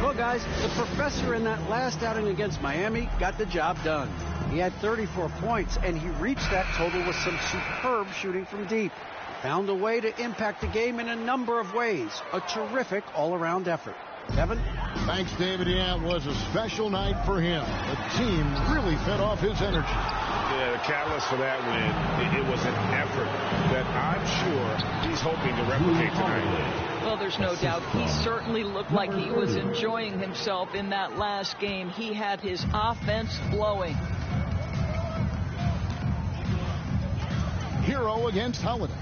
Well, guys, the professor in that last outing against Miami got the job done. He had 34 points, and he reached that total with some superb shooting from deep. Found a way to impact the game in a number of ways. A terrific all-around effort. Kevin? Thanks, David. Yeah, it was a special night for him. The team really fed off his energy. Yeah, the catalyst for that win, it was an effort that I'm sure he's hoping to replicate tonight. Well, there's no doubt. He certainly looked like he was enjoying himself in that last game. He had his offense flowing. Hero against Holiday.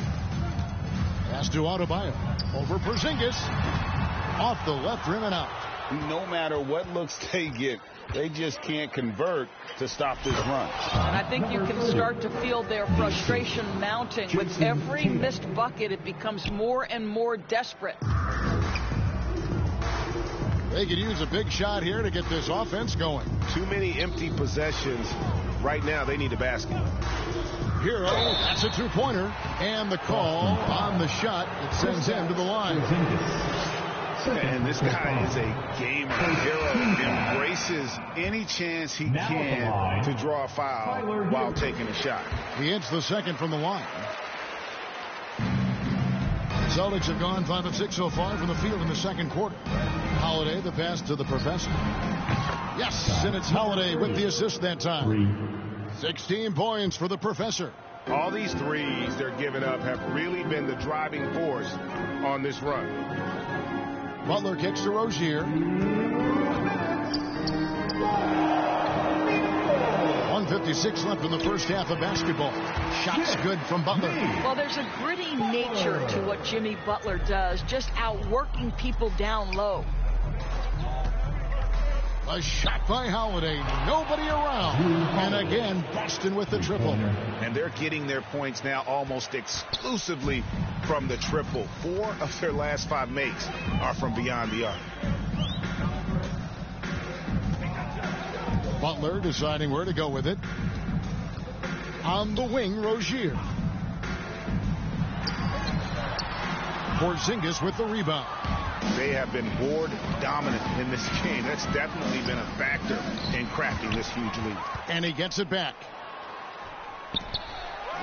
Pass to Adebayo. Over Porzingis. Off the left rim and out. No matter what looks they get, they just can't convert to stop this run. And I think you can start to feel their frustration mounting. With every missed bucket, it becomes more and more desperate. They could use a big shot here to get this offense going. Too many empty possessions. Right now, they need a basket. Hero, that's a two-pointer. And the call on the shot that sends him to the line. And this guy is a gamer. Hero embraces any chance he can to draw a foul while taking a shot. He hits the second from the line. Celtics have gone 5 of 6 so far from the field in the second quarter. Holiday, the pass to the professor. Yes, and it's Holiday with the assist that time. 16 points for the professor. All these threes they're giving up have really been the driving force on this run. Butler kicks to Rozier. 1:56 left in the first half of basketball. Shots good from Butler. Well, there's a gritty nature to what Jimmy Butler does, just outworking people down low. A shot by Holiday. Nobody around. And again, Boston with the triple. And they're getting their points now almost exclusively from the triple. 4 of their last 5 makes are from beyond the arc. Butler deciding where to go with it. On the wing, Rozier. Porzingis with the rebound. They have been board dominant in this game. That's definitely been a factor in cracking this huge lead. And he gets it back.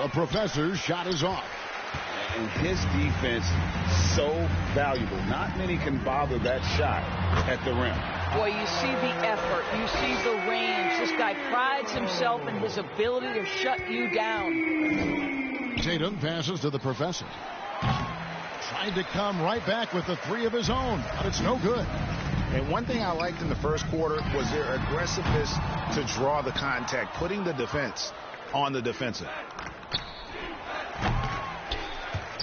The professor's shot is off. And his defense so valuable. Not many can bother that shot at the rim. Boy, you see the effort. You see the range. This guy prides himself in his ability to shut you down. Tatum passes to the professor. Tried to come right back with the 3 of his own, but it's no good. And one thing I liked in the first quarter was their aggressiveness to draw the contact, putting the defense on the defensive.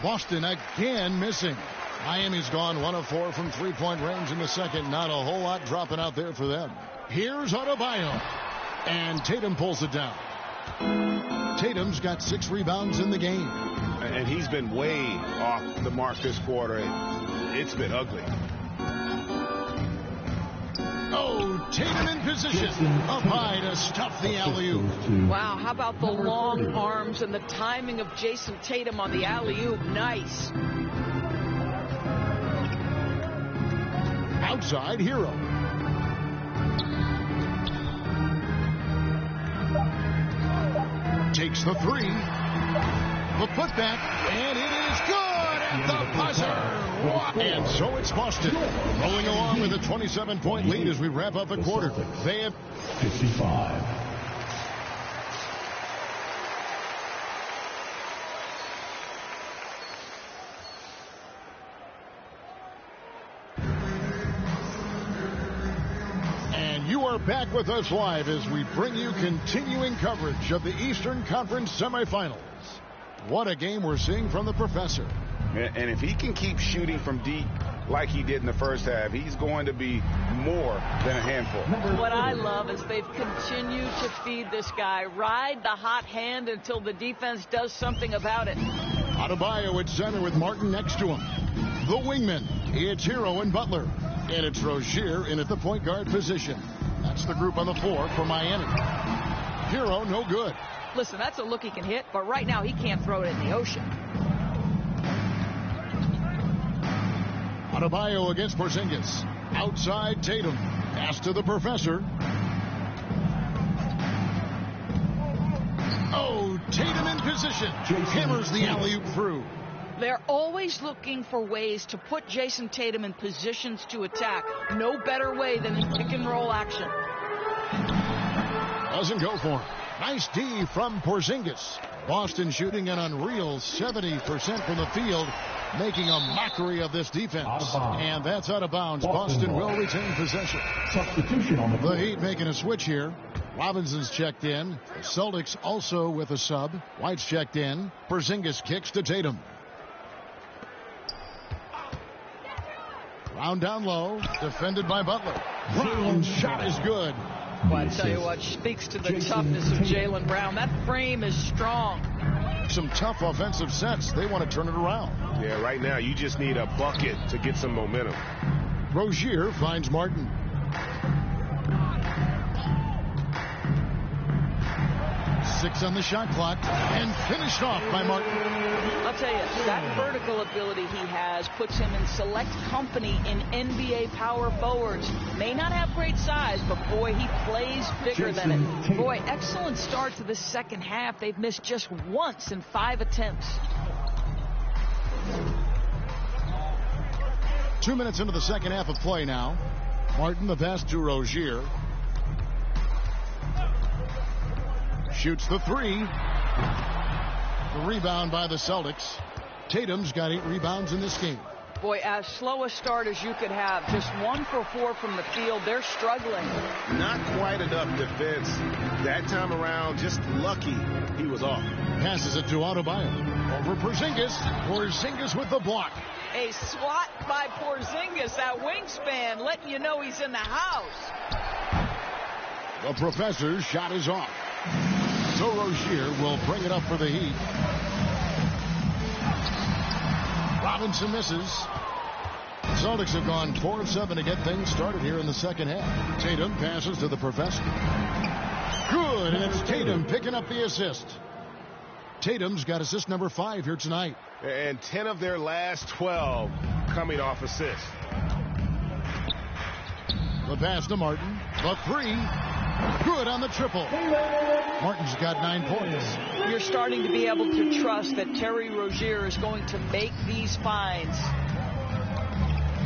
Boston again missing. Miami's gone 1 of 4 from 3-point range in the second. Not a whole lot dropping out there for them. Here's Adebayo. And Tatum pulls it down. Tatum's got 6 rebounds in the game. And he's been way off the mark this quarter. It's been ugly. Oh, Tatum in position. Up high to stuff the alley-oop. Wow, how about the long arms and the timing of Jason Tatum on the alley-oop? Nice. Outside, Hero. Takes the 3. The putback, and it is good at the buzzer. And so it's Boston rolling along with a 27-point lead as we wrap up a quarter. They have 55. You're back with us live as we bring you continuing coverage of the Eastern Conference semifinals. What a game we're seeing from the professor. And if he can keep shooting from deep like he did in the first half, he's going to be more than a handful. What I love is they've continued to feed this guy, ride the hot hand until the defense does something about it. Adebayo at center with Martin next to him. The wingman, it's Hero and Butler. And it's Rozier in at the point guard position. That's the group on the floor for Miami. Hero, no good. Listen, that's a look he can hit, but right now he can't throw it in the ocean. Adebayo against Porzingis. Outside Tatum. Pass to the professor. Oh, Tatum in position. Hammers the alley-oop through. They're always looking for ways to put Jason Tatum in positions to attack. No better way than in pick-and-roll action. Doesn't go for him. Nice D from Porzingis. Boston shooting an unreal 70% from the field, making a mockery of this defense. And that's out of bounds. Boston will retain possession. Substitution on the floor. The Heat making a switch here. Robinson's checked in. The Celtics also with a sub. White's checked in. Porzingis kicks to Tatum. Round down low. Defended by Butler. Brown's shot is good. Well, I tell you what, speaks to the toughness of Jaylen Brown. That frame is strong. Some tough offensive sets. They want to turn it around. Yeah, right now you just need a bucket to get some momentum. Rozier finds Martin. Six on the shot clock and finished off by Martin. I'll tell you, that vertical ability he has puts him in select company in NBA power forwards. May not have great size, but boy, he plays bigger than it. Boy, excellent start to the second half. They've missed just once in 5 attempts. 2 minutes into the second half of play now. Martin the pass to Rozier. Shoots the three. The rebound by the Celtics. Tatum's got 8 rebounds in this game. Boy, as slow a start as you could have. Just 1 for 4 from the field. They're struggling. Not quite enough defense that time around. Just lucky he was off. Passes it to Adebayo. Over Porzingis. Porzingis with the block. A swat by Porzingis. That wingspan letting you know he's in the house. The professor's shot is off. So Rozier will bring it up for the Heat. Robinson misses. Celtics have gone 4 of 7 to get things started here in the second half. Tatum passes to the professor. Good, and it's Tatum picking up the assist. Tatum's got assist number 5 here tonight. And 10 of their last 12 coming off assists. The pass to Martin. The 3. Good on the triple. Martin's got 9 points. You're starting to be able to trust that Terry Rozier is going to make these finds.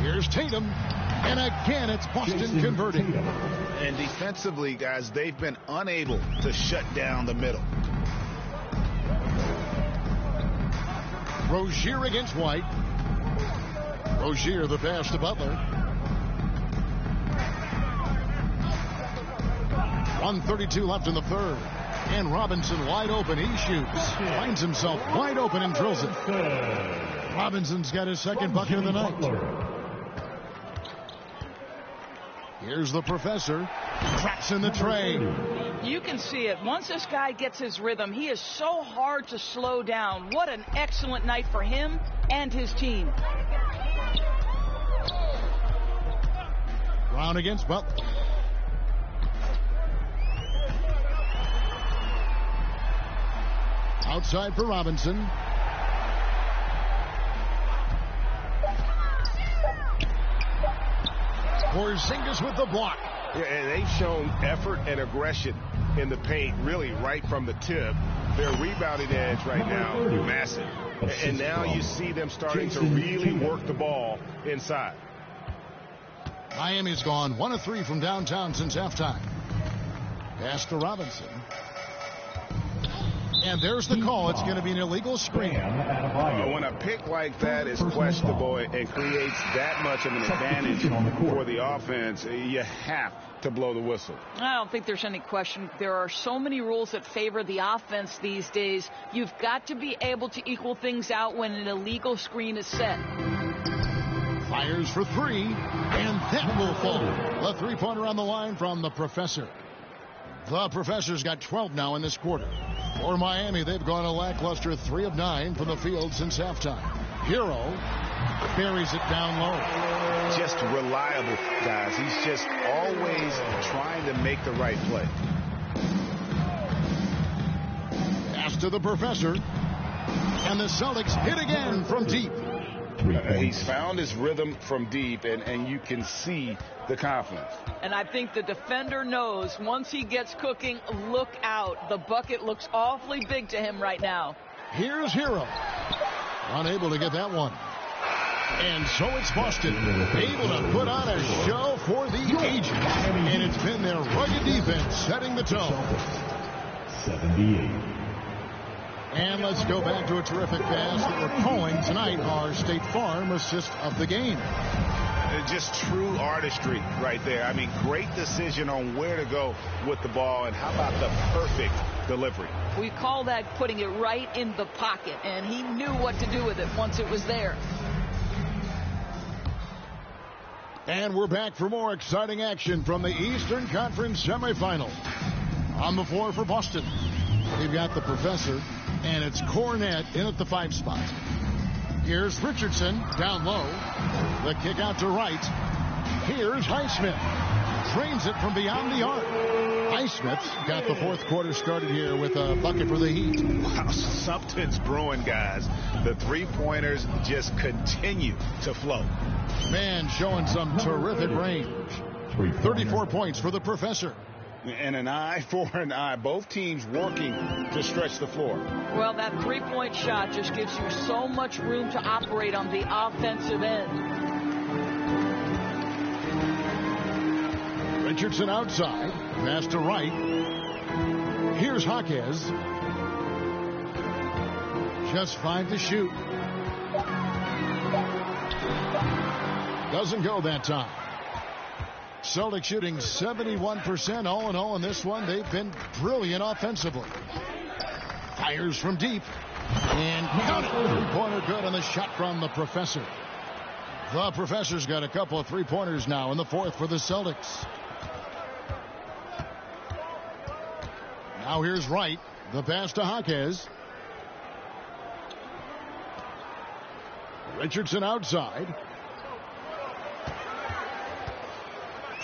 Here's Tatum. And again, it's Boston converting. And defensively, guys, they've been unable to shut down the middle. Rozier against White. Rozier the pass to Butler. 1:32 left in the third. And Robinson wide open. He shoots. Finds himself wide open and drills it. Robinson's got his second bucket of the night. Here's the professor. Traps in the tray. You can see it. Once this guy gets his rhythm, he is so hard to slow down. What an excellent night for him and his team. Brown against Butler. Outside for Robinson. Porzingis with the block. Yeah, and they've shown effort and aggression in the paint, really right from the tip. Their rebounding edge right now is massive. And now you see them starting to really work the ball inside. Miami's gone 1 of 3 from downtown since halftime. Pass to Robinson. And there's the call. It's going to be an illegal screen. When a pick like that is questionable and creates that much of an advantage for the offense, you have to blow the whistle. I don't think there's any question. There are so many rules that favor the offense these days. You've got to be able to equal things out when an illegal screen is set. Fires for three, and that will fall. A three-pointer on the line from the Professor. The Professor's got 12 now in this quarter. For Miami, they've gone a lackluster 3 of 9 from the field since halftime. Hero buries it down low. Just reliable, guys. He's just always trying to make the right play. Pass to the Professor. And the Celtics hit again from deep. He's found his rhythm from deep, and you can see the confidence. And I think the defender knows once he gets cooking, look out. The bucket looks awfully big to him right now. Here's Hero. Unable to get that one. And so it's Boston, able to put on a show for the ages. And it's been their rugged defense setting the tone. 78. And let's go back to a terrific pass that we're calling tonight our State Farm assist of the game. Just true artistry right there. I mean, great decision on where to go with the ball, and how about the perfect delivery? We call that putting it right in the pocket, and he knew what to do with it once it was there. And we're back for more exciting action from the Eastern Conference semifinal. On the floor for Boston, we've got the Professor, and it's Cornette in at the 5 spot. Here's Richardson down low. The kick out to right. Here's Highsmith. Drains it from beyond the arc. Highsmith's got the fourth quarter started here with a bucket for the Heat. Wow, something's brewing, guys. The three-pointers just continue to flow. Man showing some terrific range. 34 points for the Professor. And an eye for an eye. Both teams working to stretch the floor. Well, that three-point shot just gives you so much room to operate on the offensive end. Richardson outside. Pass to right. Here's Jaquez. Just 5 to shoot. Doesn't go that time. Celtics shooting 71% all in all in this one. They've been brilliant offensively. Fires from deep. And count it. Three-pointer good on the shot from the Professor. The Professor's got a couple of three-pointers now in the fourth for the Celtics. Now here's Wright. The pass to Jaquez. Richardson outside.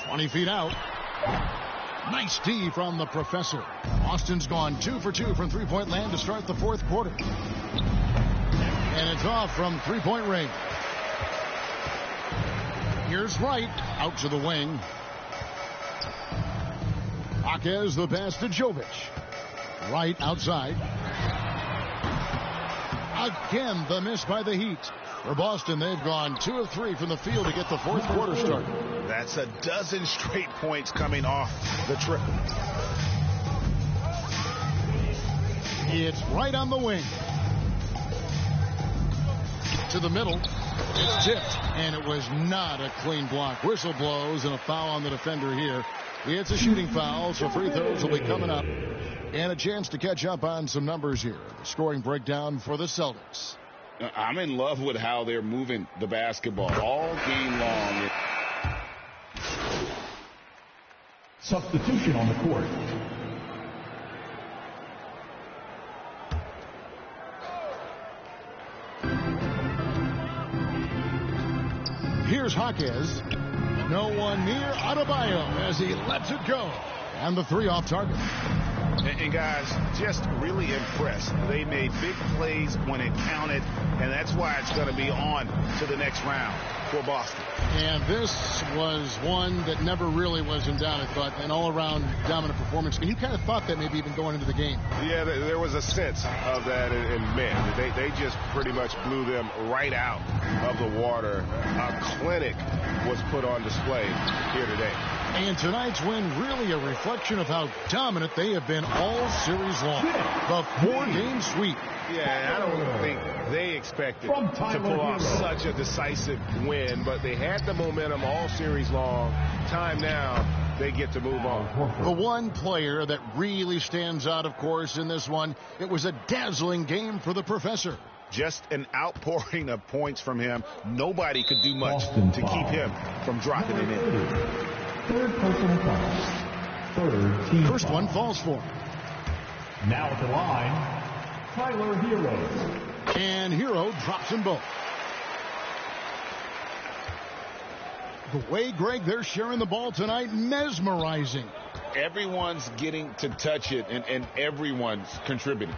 20 feet out. Nice D from the Professor. Austin's gone 2 for 2 from three-point land to start the fourth quarter. And it's off from three-point range. Here's Wright out to the wing. Jaquez the pass to Jovic. Wright outside. Again the miss by the Heat. For Boston, they've gone 2 of 3 from the field to get the fourth quarter started. That's a dozen straight points coming off the triple. It's right on the wing. To the middle. It's tipped, and it was not a clean block. Whistle blows and a foul on the defender here. It's a shooting foul, so free throws will be coming up. And a chance to catch up on some numbers here. The scoring breakdown for the Celtics. I'm in love with how they're moving the basketball all game long. Substitution on the court. Here's Jaquez. No one near Adebayo as he lets it go. And the three off target. And guys, just really impressed. They made big plays when it counted, and that's why it's going to be on to the next round for Boston. And this was one that never really was in doubt, I thought, an all-around dominant performance. And you kind of thought that maybe even going into the game. Yeah, there was a sense of that, and man, they just pretty much blew them right out of the water. A clinic was put on display here today. And tonight's win really a reflection of how dominant they have been all series long. The 4-game sweep. Yeah, I don't think they expected to pull off such a decisive win, but they had the momentum all series long. Time now, they get to move on. The one player that really stands out, of course, in this one, it was a dazzling game for the professor. Just an outpouring of points from him. Nobody could do much to keep him from dropping it in. Third personal foul. Third team First one falls for him. Now at the line, Tyler Hero. And Hero drops them both. The way, Greg, they're sharing the ball tonight, mesmerizing. Everyone's getting to touch it, and everyone's contributing.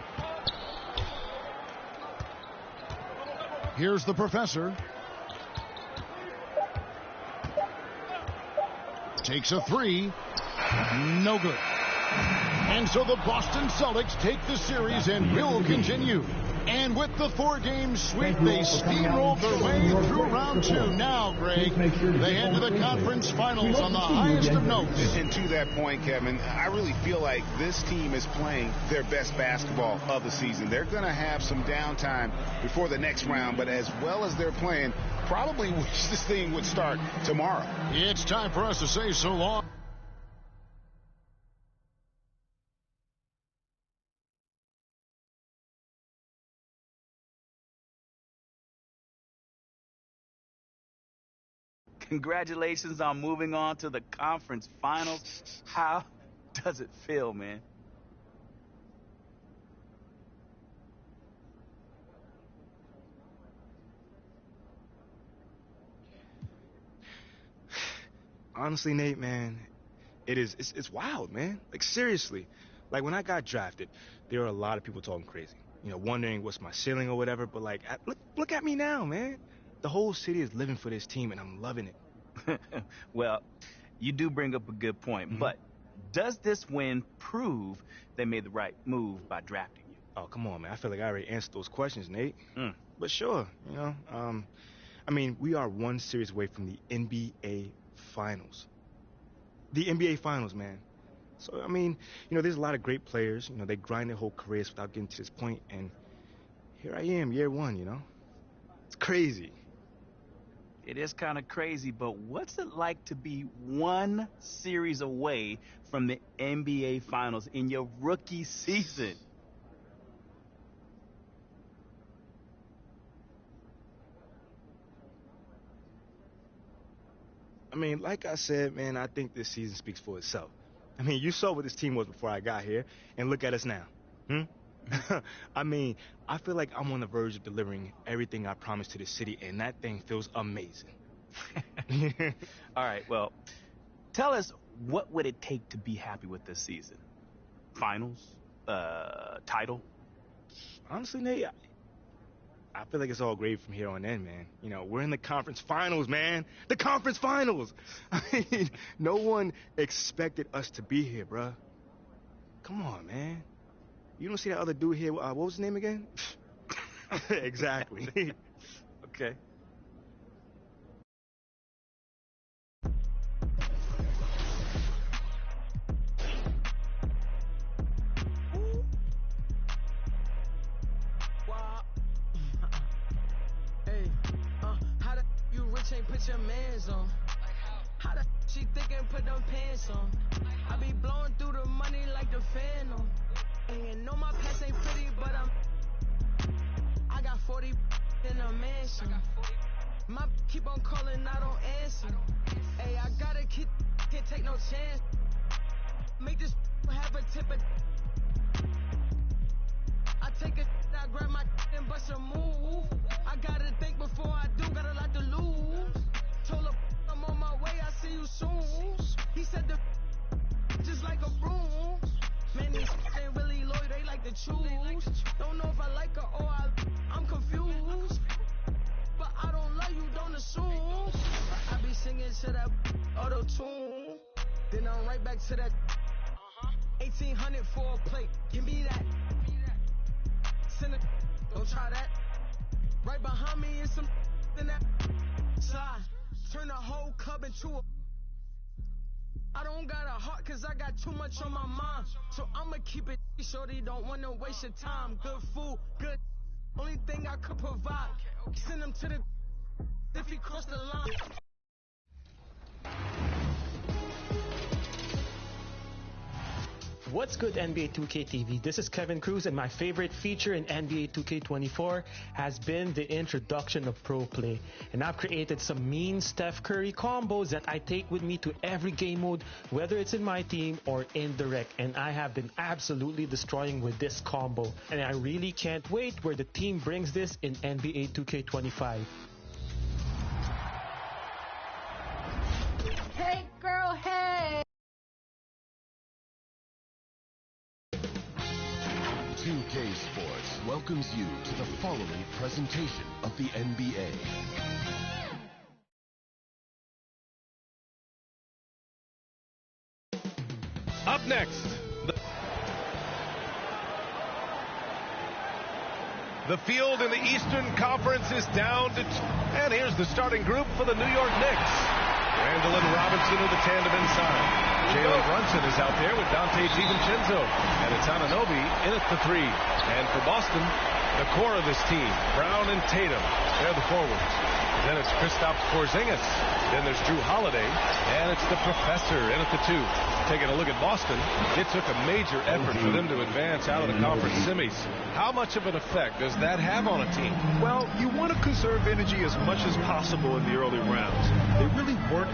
Here's the professor. Takes a three. No good. And so the Boston Celtics take the series and will continue. And with the 4-game sweep, they steamrolled their way through round 2. Now, Greg, they head to the conference finals on the highest of notes. And to that point, Kevin, I really feel like this team is playing their best basketball of the season. They're going to have some downtime before the next round, but as well as they're playing, probably wish this thing would start tomorrow. It's time for us to say so long. Congratulations on moving on to the conference finals. How does it feel, man? Honestly, Nate, man, it's wild, man. Like, seriously. Like, when I got drafted, there were a lot of people talking crazy, wondering what's my ceiling or whatever, but like, look at me now, man. The whole city is living for this team, and I'm loving it. Well, you do bring up a good point, but does this win prove they made the right move by drafting you? Oh, come on, man. I feel like I already answered those questions, Nate. But sure, I mean, we are one series away from the NBA Finals. The NBA Finals, man. So, I mean, there's a lot of great players. They grind their whole careers without getting to this point, and here I am, year one, It's crazy. It is kind of crazy, but what's it like to be one series away from the NBA Finals in your rookie season? I mean, like I said, man, I think this season speaks for itself. I mean, you saw what this team was before I got here, and look at us now. I mean, I feel like I'm on the verge of delivering everything I promised to the city, and that thing feels amazing. All right, well, tell us, what would it take to be happy with this season? Finals? Title? Honestly, Nate, I feel like it's all great from here on in, man. We're in the conference finals, man. The conference finals! I mean, no one expected us to be here, bruh. Come on, man. You don't see that other dude here, what was his name again? Exactly. Okay. Hey, how the you rich ain't put your mans on? How the she thinking put them pants on? I be blowing through the money like the Phantom. And know my pants ain't pretty, but I got 40 in a mansion. My keep on calling, I don't answer. Hey, I gotta can't take no chance. Make this have a tip of. I take a, I grab my and bust a move. I gotta think before I do, got a lot to lose. Told her I'm on my way, I see you soon. He said the just like a broom. Man, these ain't really loyal, they like to choose. Don't know if I like her or I'm confused. But I don't love you, don't assume. I be singing to that auto-tune. Then I'm right back to that 1800 for a plate. Give me that. Send it, don't try that. Right behind me is some in that slide. Turn the whole club into a don't got a heart cause I got too much on my mind. So I'ma keep it shorty, don't wanna waste your time. Good food, good. Only thing I could provide. Send him to the if he crossed the line. What's good, NBA 2K TV? This is Kevin Cruz, and my favorite feature in NBA 2K24 has been the introduction of Pro Play. And I've created some mean Steph Curry combos that I take with me to every game mode, whether it's in my team or in the rec. And I have been absolutely destroying with this combo. And I really can't wait where the team brings this in NBA 2K25. Hey, girl, hey! 2K Sports welcomes you to the following presentation of the NBA. Up next, the field in the Eastern Conference is down to and here's the starting group for the New York Knicks. Randall and Robinson are the tandem inside. Jalen Brunson is out there with Dante DiVincenzo. And it's Anunoby in at the 3. And for Boston, the core of this team, Brown and Tatum, they're the forwards. Then it's Kristaps Porzingis. Then there's Drew Holiday. And it's the professor in at the 2. Taking a look at Boston, it took a major effort for them to advance out of the conference semis. How much of an effect does that have on a team? Well, you want to conserve energy as much as possible in the early rounds. They really weren't